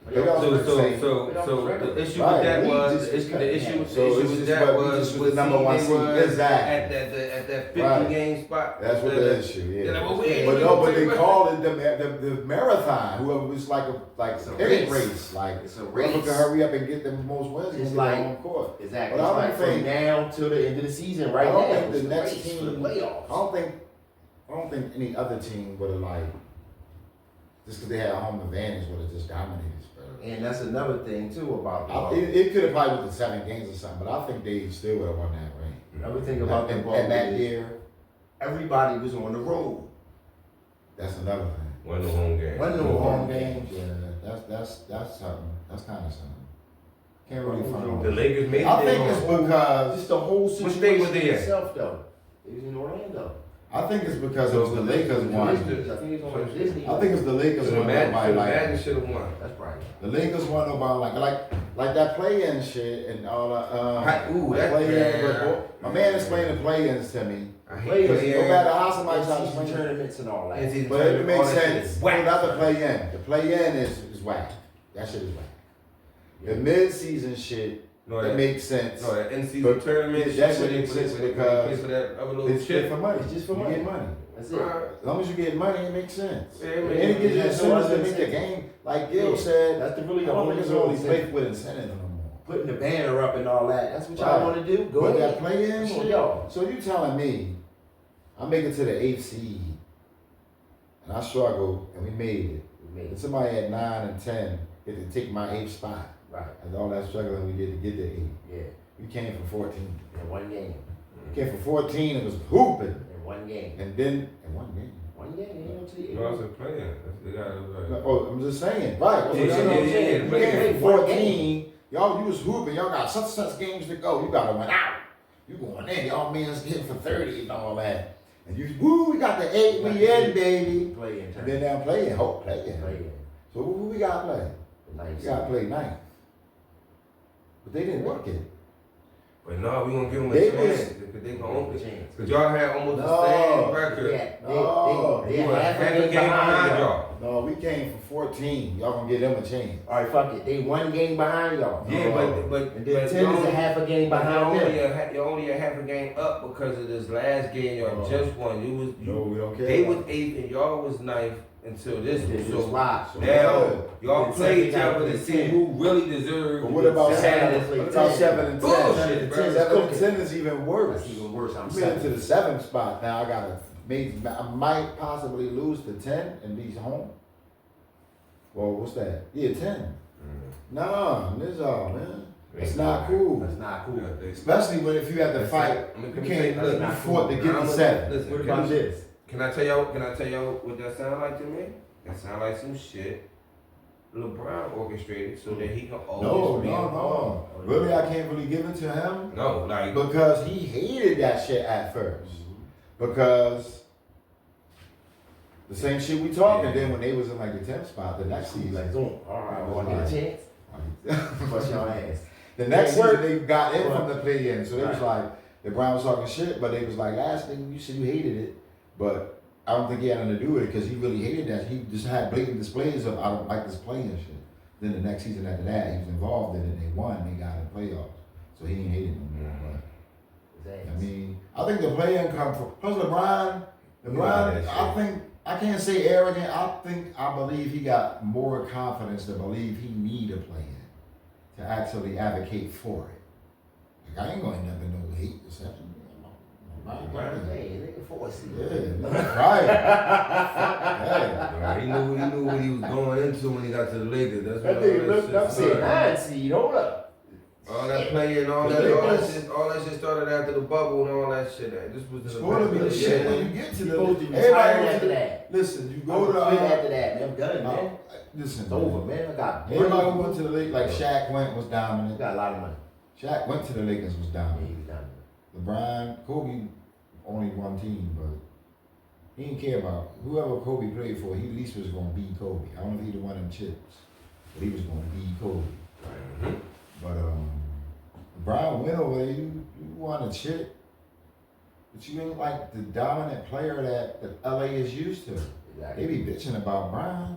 They also So regular. the issue Right, with that we was just the issue So with it's just that what we was just what was number one seed seed. they was Exactly. at that 50 Right. game spot. That's what the issue, Yeah, yeah. well, we ain't But even no, but gonna they call it the marathon. Whoever was like It's a a pennant race. race. Like, It's a whoever race. can hurry up and get the most wins It's and get like- their own court. Exactly. But It's I don't like from think- now till the end of the season right I don't now. think the It's next race team. for the playoffs. I don't think any other team would have like just because they had a home advantage would have just dominated Spurs. And that's another thing too about the bubble. It could have probably went to 7 games or something, but I think they still would have won that ring. Another thing about the And bubble that is year, everybody was on the road. that's another thing. One no home game. One no No home home games, yeah, that's something. That's kind of something. Can't really find. The Lakers made it. I they think it's home. because Just the whole What state situation was they at? itself though. It was in Orlando. it was the Lakers won. I think it was on Disney. I think it's the Lakers So won by Madden like should have won. That's right. the Lakers won by like that play-in shit and all that. Ooh, the that- play-in. yeah. My man explained the play-ins to me. I hate Players, play-in. No matter how somebody tries to In-season explain it, tournaments and all that. In-season but it tournament, all makes that shit sense. is Well, whack. not the play-in. The play-in is whack. That shit is whack. The mid-season shit No, that makes sense. No, that in-season But tournament, that shit, shit makes sense when they because play for that other little It's chip. just for money. It's just for You money. get money. That's it. As long as you get money, it makes sense. Yeah, And man. it gives you Yeah, so incentives to other make the incentives. game. Like Gil Yeah. said, That's the really I the don't only think it's really incentive. safe with incentives no more. Putting the banner up and all that. That's what Right. y'all want to do. Go But ahead. that play-in Come on, shit, y'all. so you telling me I make it to the 8th seed and I struggle and we made it. We made And it. somebody at 9 and 10 get to take my 8th spot. Right. And all that struggling we did to get to 8. Yeah. We came from 14. In one game. We came from 14 and was hooping. In one game. And then in one game. One game. Ain't no team. No, it's a play-in. They got Oh, I'm just saying. Right. That's what Yeah, I'm saying. yeah, yeah, yeah. You But came yeah, from one 14. Y'all, you was hooping. Y'all got such games to go. You gotta win out. You going in. Y'all men's hitting for 30 and all that. And you, woo, we got the 8, we in, baby. Play in And turn. then they'll play in, hope, play in. Play in. So who we got to play? The ninth We got to seed. play 9th. But they didn't work it. But no, we gonna give them a They chance. was- Because they gonna open. Chance. Because y'all had almost No. the same record. Yeah, No, they You were half half a game behind y'all. No, we came from 14. Y'all gonna give them a chance. All right, fuck it. They 1 game behind y'all. Yeah, but And then 10 is a half a game behind them. you're only a half a game up because of this last game y'all Oh. just won. No, we don't care. They was 8th and y'all was 9th until this one. This is So why. now y'all Then play each second other half to is see 10. who really deserves. But what about Seven? 7? What about 7 and 10? Bullshit, 7 and bro. 10, 7 and 10 is even worse. That's even worse. I'm I'm getting to saying. the 7th spot now. I gotta I might possibly lose to 10 and be home. Well, what's that? Yeah, 10. Nah, this all man. It's not cool. That's not cool. Especially when if you have to fight, you can't look. You fought to get the 7. Listen, What can about I- this? Can I tell y'all what that sound like to me? That sound like some shit LeBron orchestrated so that he can No, always be no. Really, I can't really give it to him No, like because he hated that shit at first. Because the same shit we talking. Then when they was in like the 10th spot, the next He's season, like, boom. All right, I want to get a chance. Bust your ass. the next Work. season they got in from the play in, so they was like the Brown was talking shit, but they was like, last thing you said you hated it, but I don't think he had nothing to do with it because he really hated that. He just had blatant displays of I don't like this playing shit. Then the next season after that, he was involved in it. They won. They got in the playoffs, so he didn't hate it no more. But I mean, I think the play-in come from plus LeBron. LeBron, I think I can't say arrogant. I believe he got more confidence to believe he need a play-in to actually advocate for it. Like I ain't going to never no hate or something. Hey, nigga, 4 seed. Yeah, right. he knew what he was going into when he got to the Lakers. That's That what nigga all looked that up, shit said started. 9 seed. Hold up. All that playing, all that shit started after the bubble and all that shit. This was It's the going to be the shit yeah. when you get to the. Supposed to be Everybody tired went after to- that. Listen, you Go go to. after that, man. I'm done, man. Listen, It's over, man. I got everybody who went to the Lakers, like Shaq went was I dominant. got a lot of money. Shaq went to the Lakers was Yeah, dominant. he was down LeBron, Kobe, only one team, but he didn't care about whoever Kobe played for. He at least was gonna beat Kobe. I don't know if he'd have won them chips, but he was gonna beat Kobe. Mhm. But LeBron went over there. You won a chip, but you ain't like the dominant player that LA is used to. They be bitching about Bron,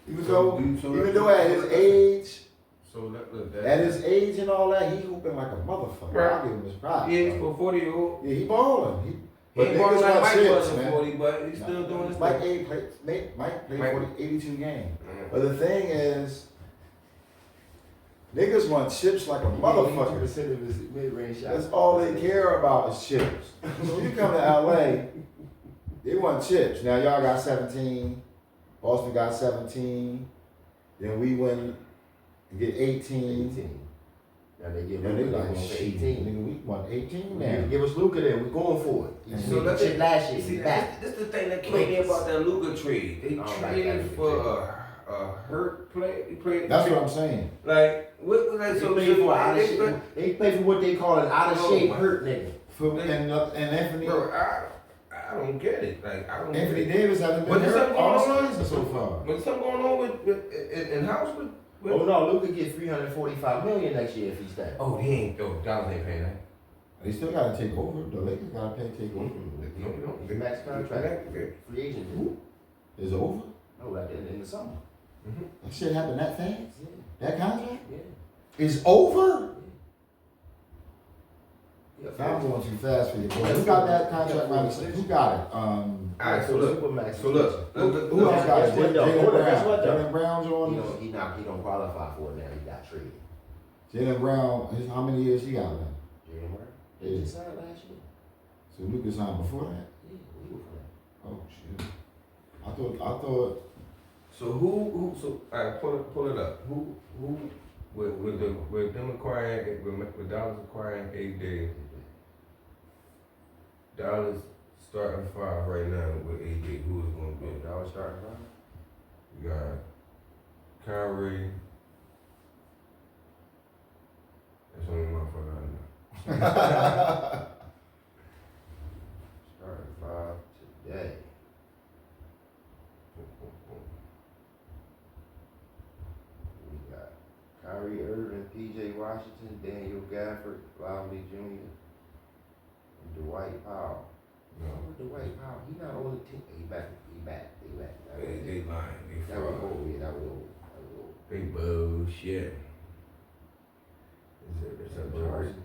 even though at his age. So look, At his age and all that, he hooping like a motherfucker. Right. I'll give him his props. yeah, he's bro. for 40-year-old. Yeah, he balling. He ain't balling niggas like want Mike chips, was at man. 40, but he's still doing his Mike thing. Mike played Mike- 82 games. Mhm. But the thing is, niggas want chips like a motherfucker. 82% of his mid-range shots. That's all they care about is chips. So when you come to LA, they want chips. Now y'all got 17. Boston got 17. Then we win and get 18. 18. Now they give And they Luka like, for shit, 18. nigga, we won 18 Yeah, now. give us Luka then. We're going for it. He So made the let's- shit last year. See, He's back. this the thing that killed me about that Luka trade. They I don't like traded that for Luka a hurt play. He played. That's what I'm saying. Like what? Like They so. play for out of they- shape. They play for what they call an out of Oh, shape my- hurt nigga. And Anthony Bro, I don't get it. Like I don't. Anthony get it. Davis hasn't been But there's hurt something all going on. season so far. But something going on with in house with. Oh no, Luka get $345 million next year if he stays. Oh, he ain't. Oh, Dallas ain't paying that. They still gotta take over. The Lakers gotta take over. No. The max contract. Free agent. Who? It's over? Oh, like in the summer. That shit happened that fast? Yeah. That contract Yeah. is over? Yeah. I'm going too fast for you, boy. Who got that contract right? Who got it? Alright, so look. Supermax. So look. Who else got it? Guess what, though? Jalen Hold on, guess Brown. what, though? Jalen Brown's on He this. he don't qualify for it now. He got traded. Jalen Brown, how many years he got left? Jalen Brown. Yeah. He just signed last year. So Lucas signed before that? Yeah, we were for that. Oh shit. I thought So who? So alright, pull it up. Who? With them acquiring with Dallas acquiring AD. Dallas starting 5 right now with AD. Who is going to be? That was starting from. You got Kyrie. That's the only motherfucker I know. Starting 5. Kyrie Irving, P.J. Washington, Daniel Gafford, Lowry Jr., and Dwight Powell. No. Dwight Powell, he not on the team. He back. They lying. They That was fraud. old, yeah, that was old. They bullshit. Is that bullshit?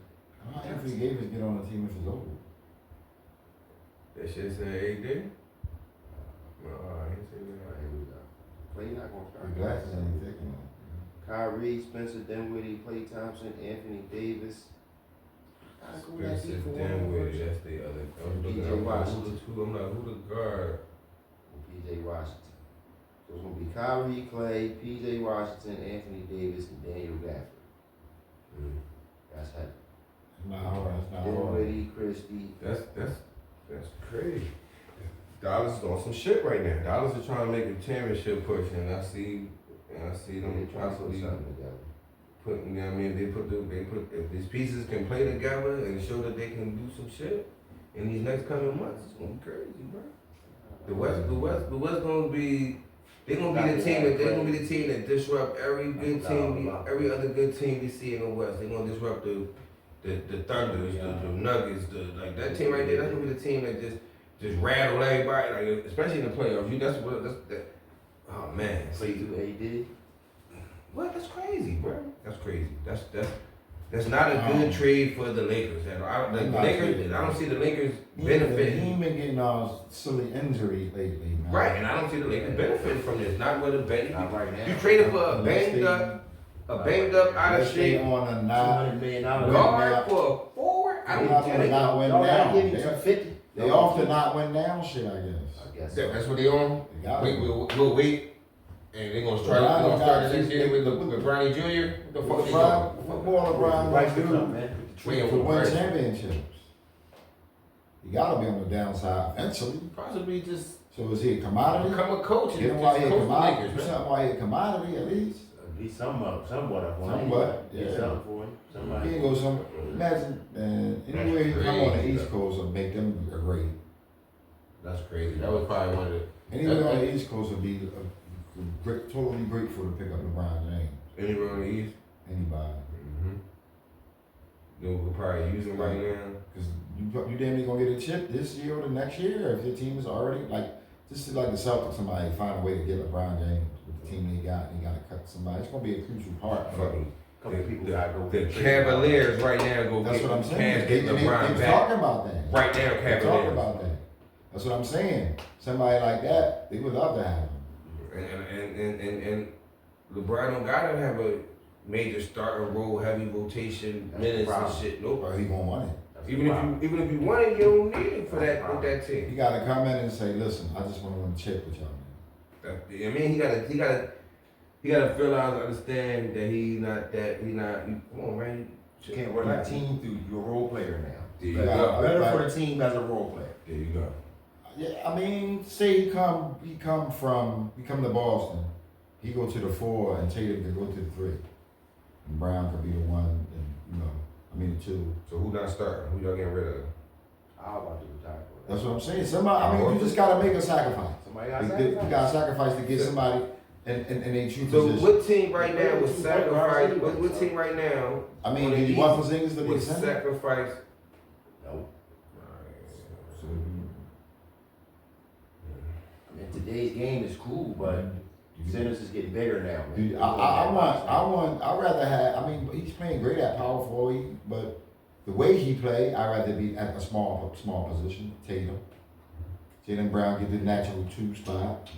How Anthony Davis get on the team if it's over? That shit said AD? No, I ain't say Alright, that. here we go. Clay not gonna start. The glasses ain't thick enough. Kyrie, Spencer Dinwiddie, Klay Thompson, Anthony Davis. Gotta go that Spencer deep for one Dinwiddie, more. that's the other. P.J. Washington. I'm like, who the guard? P.J. Washington. So it's gonna be Kyrie, Clay, P.J. Washington, Anthony Davis, and Daniel Gafford. That's heavy. It's not hard. It's not hard. Dinwiddie, Christie. That's crazy. Dallas is on some shit right now. Dallas is trying to make a championship push, and I see them Trying to put possibly something together. putting. You know what I mean, they put if these pieces can play together and show that they can do some shit in these next coming months, it's gonna be crazy, bro. The West gonna be. They're gonna be the team that disrupt every good team, every other good team we see in the West. They're gonna disrupt the Thunders, the Nuggets, like that team right there. That's gonna be the team that just rattle everybody, like especially in the playoffs. That. Oh man, Play through AD. what? That's crazy, bro. That's crazy. That's not a good trade for the Lakers. I don't see the Lakers benefiting. He been getting silly injuries lately, man. Right, and I don't see the Lakers benefiting from this. Not with a bet. Not right now. You traded for a banged up, out of shape on a nine. $200 million. guard for a forward. I don't get it. Not win Y'all gotta down. give me 250. They off to not win down shit, I guess. I guess. That's what they on. They got Wait, it. we'll wait, and they're gonna start. LeBron They're gonna start got the next you. year with Bronny Jr. What the fuck they What more LeBron Right gonna to do come, man. doing? to win championships? You gotta be on the downside eventually. Possibly just So is he a commodity? become a coach and Get just him while he a coach the commodity. Lakers, Do man. something while he a commodity at least. At least somewhat of one. Somewhat, Get yeah. something for him. He Somebody. can go some. Imagine, anywhere he come on the East Coast will make them great. That's crazy. That was probably one of the Anywhere on the East Coast would be great, totally grateful to pick up LeBron James. anywhere on the East. Anybody. They will probably use him right now. Because you damn near gonna get a chip this year or the next year if your team is already like this is like the Celtics. Somebody find a way to get LeBron James with the team they got, and you gotta cut somebody. It's gonna be a crucial part. Fucking Couple people gotta go. the Cavaliers right now go That's get what I'm saying. Cavs They get LeBron talking back. about that. Right now, They talking Cavaliers. about that. That's what I'm saying. Somebody like that, they would love to have him. And LeBron don't gotta have a major starting role, heavy rotation, That's the minutes and problem. shit. Nope. Or he gonna want it. That's the Even problem. if you want it, you don't need it for That's that the with that He team. gotta come in and say, listen, I just wanna win a chip with y'all, man. I mean, he gotta feel out and understand that come on, man. You can't work a team through your role player now. There you Yeah. go. Better for the team as a role player. There you go. Yeah, I mean, say he come to Boston. He go to the 4 and Tatum could go to the 3. And Brown could be the 1 and the 2. So who not starting? Who y'all getting rid of? How about to retire for that? That's what I'm saying. You just gotta make a sacrifice. Somebody got You sacrificed. gotta sacrifice to get somebody in a true So position. what team right now would sacrifice? What team right now I mean, on the do you East want Porzingis to be would the center? sacrifice? No. So, I mean, today's game is cool, but centers is getting bigger now, man. Dude, I'd rather have, I mean, he's playing great at power forward, but the way he play, I'd rather be at a small position, Tatum. Jaylen Brown get the natural 2 spot.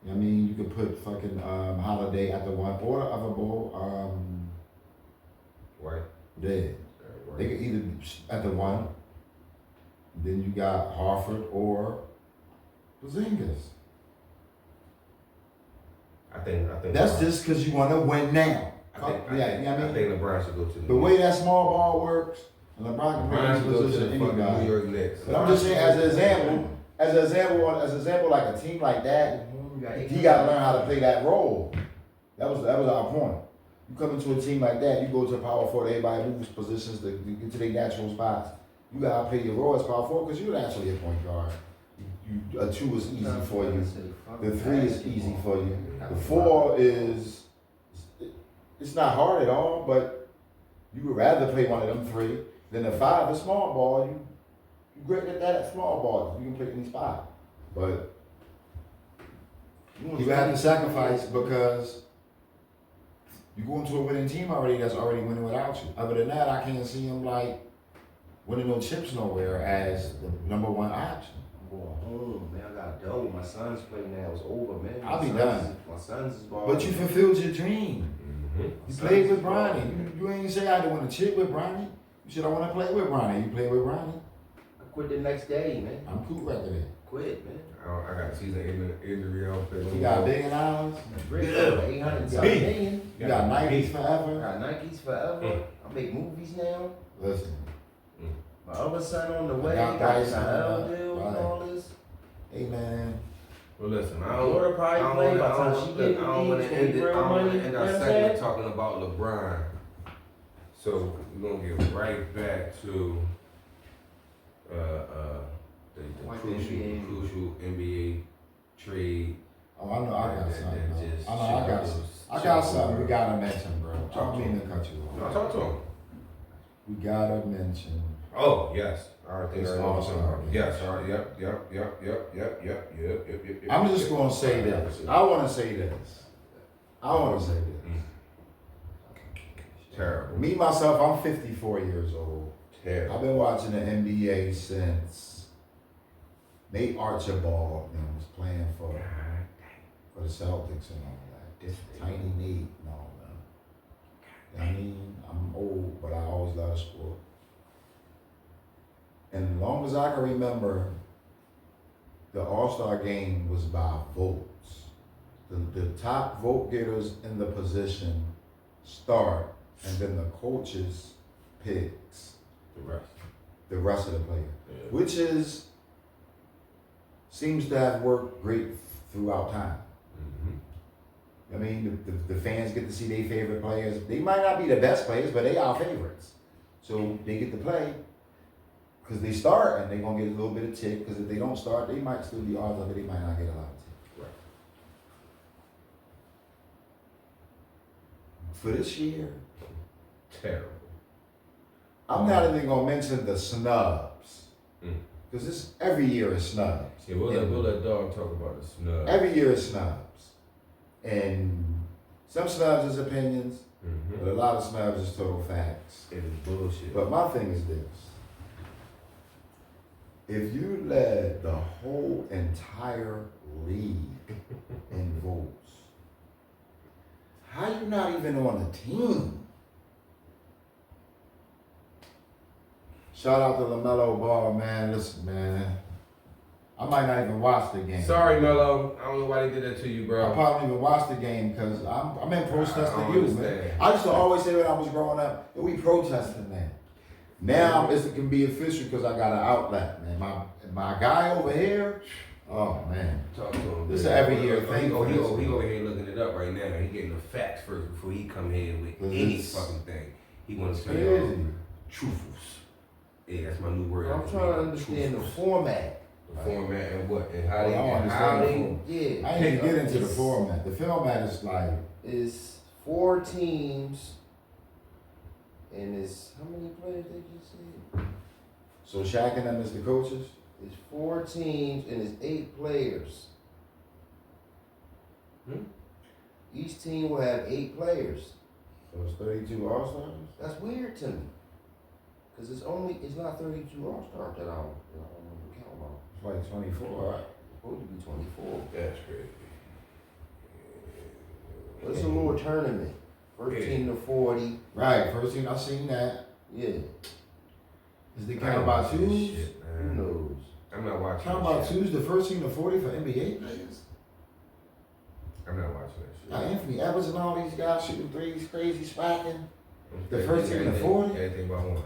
I mean, you could put fucking Holiday at the 1 or the other ball, Right. dead. They could either be at the 1, then you got Harford or Porzingis. I think That's just because you want to win now. I think LeBron should go to The way that small ball works, and LeBron can LeBron play should go to position the fucking New anybody. York Knicks. But I'm just saying, as an example, like a team like that, he got to learn how to play that role. That was our point. You come into a team like that, you go to power forward, everybody moves positions to get to their natural spots. You got to play your role as power forward because you're actually a point guard. A 2 is easy for you. The 3 is easy for you. The 4 is it's not hard at all, but you would rather play one of them three than the five. The small ball, you great at that at small ball. You can play any spot, but you have to sacrifice because you go into a winning team already that's already winning without you. Other than that, I can't see him like winning no chips nowhere as the number one option. I'm going home, man. I got done with my son's play now. It's over, man. I'll be done. My son's is ball. But you fulfilled your dream. Mm-hmm. You played with Bronny. You ain't say I had to want to chip with Bronny. You said I want to play with Bronny. You played with Bronny. I quit the next day, man. I'm cool after that. Quit, man. I got a season injury. I don't play no You got more. $1 billion. Yeah. 800 million. You got Nikes I forever. got Nikes forever. I make movies now. Listen, My other son on the way. got Got Bryson, Israel deal and right. all this. hey man, Well, listen, I My don't. daughter probably I don't play wanna- by I the time don't she wanna- get I don't want to the end it. I real don't want money, to end you our know what I'm segment saying? talking about LeBron. So we're gonna get right back to the Like crucial NBA trade. oh I know I got that something. just I know I got shows- I got shows something we the gotta mention, bro. I Talk don't to mean to cut you No, off. talk to him. We gotta mention. Oh yes, I think It's I know what you're talking about. awesome. Yes, all right, yep. I'm just gonna say this. I want to say this. I want to say this. Terrible, Me myself, I'm 54 years old. terrible. I've been watching the NBA since Nate Archibald was playing for the Celtics and all that. This tiny Nate and all that. I mean, I'm old, but I always love sport. And as long as I can remember, the All-Star game was by votes. The top vote getters in the position start, and then the coaches picks the rest of the players, which seems to have worked great throughout time. I mean, the fans get to see their favorite players. They might not be the best players, but they are favorites. So they get to play because they start and they're going to get a little bit of tick, because if they don't start, they might still be odds of it. They might not get a lot of tick. Right. For this year, Terrible. I'm not even going to mention the snubs, Mm. because this every year is snubs. Yeah, we'll let Dog talk about the snub. Every year is snubs. And some snubs is opinions, but a lot of snubs is total facts. It is bullshit. But my thing is this. If you led the whole entire league in votes, how you not even on the team? Shout out to LaMelo Ball, man. Listen, man. I might not even watch the game. Sorry, Melo. I don't know why they did that to you, I bro. probably even watch the game because I'm in protest I to don't you, man. understand. I used to always say when I was growing up, we protesting that. Now it can be official because I got an outlet, man. My guy over here, oh man. Talk to him. This is man. an every year thing He for this over one. here looking it up right now. He getting the facts first before he come here with any This- fucking thing. He wants to say Crazy. truthfuls. Yeah, that's my new word. I'm trying to understand the format. The format and what and how Oh, they I don't and how understand the they. format. Yeah. I ain't even get into the It's- format. The format is like, It's 4 teams. And it's, how many players they just said? so Shaq and them is the coaches. It's 4 teams and it's 8 players. Each team will have 8 players. So it's 32 All-Stars. That's weird to me. Cause it's not 32 All-Stars that I don't count on. It's like 24, right? It's supposed to be 24. That's crazy. But it's a little tournament. First team to 40. Right, first thing I seen that. Yeah. Is they count by twos? Who knows? I'm not watching. Count that by shit. twos, the first team to 40 for NBA players? I'm not watching that shit. Now Anthony Edwards and all these guys shooting threes, crazy spacking. I'm the crazy. first team to Everything- 40? Everything by one.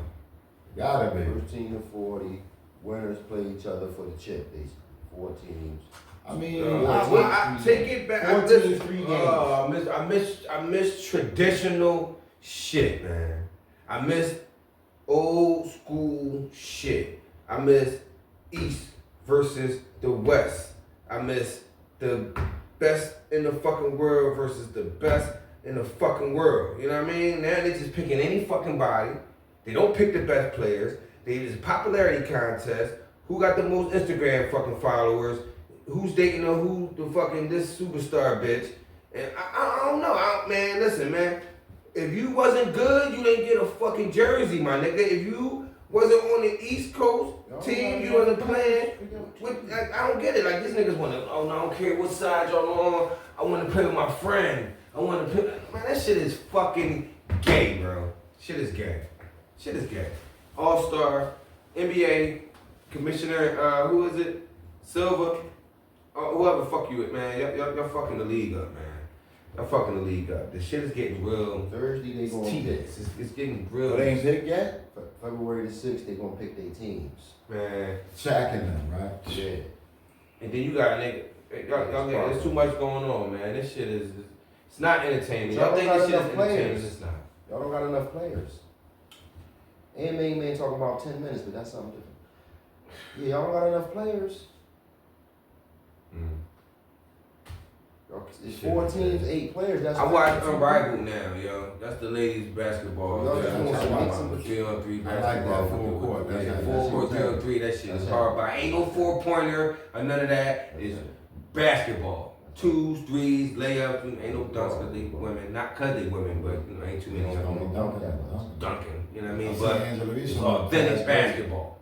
Gotta be. First team to 40. Winners play each other for the chip, basically. 4 teams. I mean, I take it back. 14, 3 games. I miss traditional shit, man. I miss old school shit. I miss East versus the West. I miss the best in the fucking world versus the best in the fucking world. You know what I mean? Now they just picking any fucking body. They don't pick the best players. They just popularity contest. Who got the most Instagram fucking followers? Who's dating or who the fucking this superstar bitch? And I don't know, man. Listen, man. If you wasn't good, you didn't get a fucking jersey, my nigga. If you wasn't on the East Coast team, you wasn't playing. I don't get it. Like, these niggas want to, oh, no, I don't care what side y'all on. I want to play with my friend. I want to play. Man, that shit is fucking gay, bro. Shit is gay. Shit is gay. All-Star, NBA, Commissioner, who is it? Silver. Whoever fuck you with, man. Y'all fucking the league up, man. Y'all fucking the league up. The shit is getting real. Thursday they gonna pick. It's getting real. But they ain't picked yet? February the 6th, they gonna pick their teams. Man. Shaq and them, right? Yeah. And then you got nigga. Y'all there's too much going on, man. This shit is, it's not entertainment. Y'all think this shit is entertainment? It's not. Y'all don't got enough players. And main man talking about 10 minutes, but that's something different. Yeah, y'all don't got enough players. It's 4 teams, 8 players. That's I watch Unrivaled now, yo. That's the ladies basketball. Yo, Yeah, that's I what watch I'm 3-on-3 I like basketball. that full court. That's Yeah, how- full court, that's 3-on-3. That shit is That's hard. But ain't no 4-pointer or none of that. It's basketball. 2s, 3s, layups. Ain't no dunks because they women. Not because they women, but you know, ain't too many of them dunking. You know what I mean? But it's authentic basketball.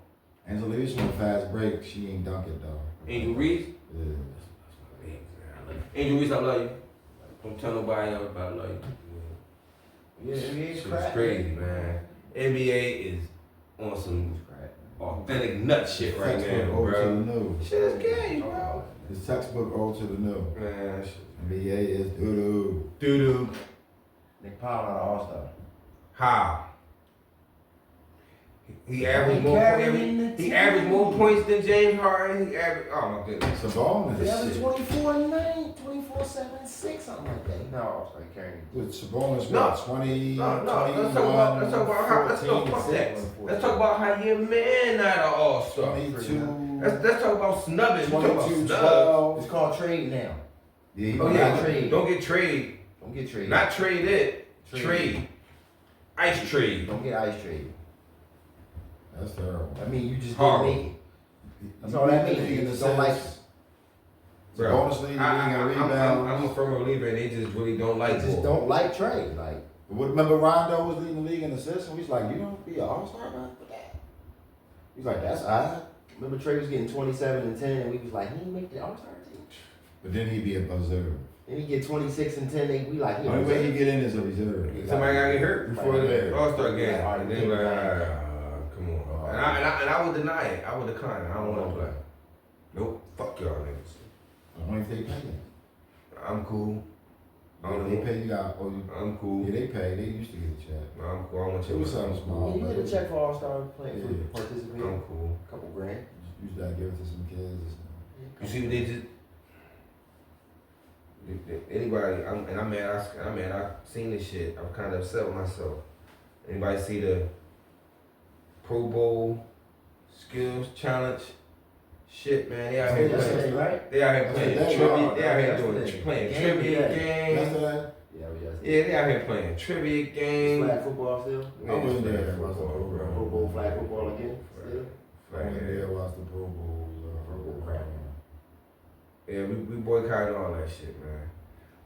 Angela Reese on a fast break. She ain't dunking though. Angel Reese? Yeah. Angel Reese, I love you. Don't tell nobody else about I love you. Yeah, NBA Shit's crack. crazy, man. NBA is on some authentic nut shit right now, Old to the bro. new. Shit is gay, bro. It's textbook old to the new. Man, that shit. NBA is doo-doo. Doo-doo. Nick Powell not an all-star. How? He averaged more carrying points. the He team. averaged more points than James Harden. He averaged. Oh my goodness. Sabonis They is average shit. 24-9, 24-7-6, something like that. He's not an all-star carrying. With Sabonis, No. what, 20, No, let's 21, talk about how. Let's 14, fuck that. 14. Let's talk about how your man not an all-star. 22, Let's talk about snubbing. We talk about 22, snub. 12. It's called trade now. Yeah, Oh Don't yeah, get trade. don't get trade. Don't get traded. Not trade it. Trade. Trade. Ice trade. Don't get ice traded. That's terrible. I mean, you just Horrible. didn't make it. That's all that means. You just don't like it. Sabonis leading the league in rebounds. I'm a firm believer, and they just really don't like They just ball. don't like trade. Like, Remember Rondo was leading the league in assists, and he's like, you don't be an all-star man for that. He's like, that's odd. remember Trey was getting 27 and 10, and we was like, he didn't make the all-star team. But then he'd be a reserve. Then he get 26 and 10, and we like, The only way he get in is a reserve. Somebody gotta get hurt before the All-Star game. Yeah, And then like, come on. And I would deny it. I would decline it. I don't want to play. Nope. Fuck y'all niggas. Only if they pay him. I'm cool. They pay you out. Oh, you, I'm cool. yeah, they pay. They used to get a check. I'm cool. I want It was you. something small. You get a check for all-star playing Yeah. for participating. I'm cool. A couple grand. Used to give it to some kids. You see what they just. Anybody, I'm mad. I seen this shit. I'm kind of upset with myself. Anybody see the Pro Bowl skills challenge? Shit, man, they out here Yesterday, playing. right? They out here playing Yesterday. trivia. They out here doing Yesterday. playing Game trivia day. games. Yesterday, Yeah, we just. Yeah, they out here playing trivia games. Flag football still? I wasn't there. Flag football, bro. Pro Bowl flag football again? Still? I went there, watched the Pro Bowl. Pro Bowl crap. Yeah, we boycotted all that shit, man.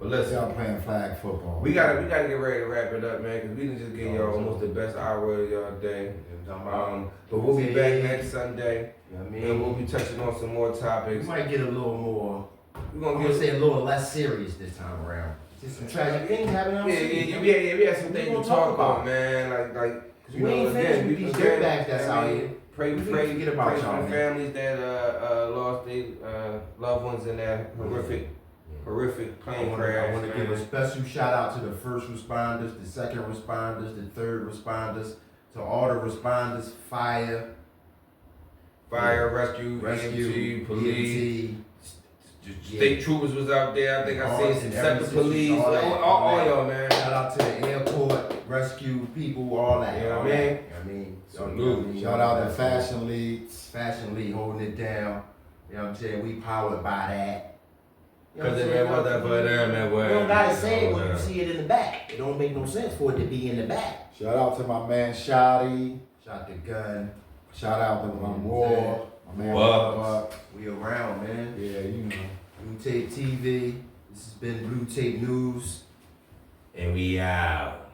But listen, Y'all playing flag football. we gotta get ready to wrap it up, man, because we didn't just give y'all almost the best hour of y'all day. But we'll be back next Sunday, You know what I and we'll mean? be touching on some more We topics. might get a little more, We're I'm gonna gonna get say a little less serious this time around. Just some tragic things happening on the city. we had some We things gonna to talk talk about. about, man. Like We ain't finished with these dirtbags that's out here. Pray We for can't forget about pray y'all, for the man. families that lost their loved ones in that horrific plane crash. I want to give a man. special shout out to the first responders, the second responders, the third responders, to all the responders, fire, rescue, EMT, police. EMT, State troopers was out there. I think I seen some separate Every police. all that, All y'all, man. Shout out to the airport, rescue people, all that. You know all what I mean? that. I mean, Salute. Shout out to Fashion Leagues. Fashion League holding it down. You know what I'm saying? We powered by that. You know Cause what if I'm it wasn't for them, it saying? would. You don't gotta say it when you see it in the back. It don't make no sense for it to be in the back. Shout out to my man Shotty. Shot the gun. Shout out to my War. My man Bucks. We around, man. Yeah, you know. Blue Tape TV. This has been Blue Tape News. And we out.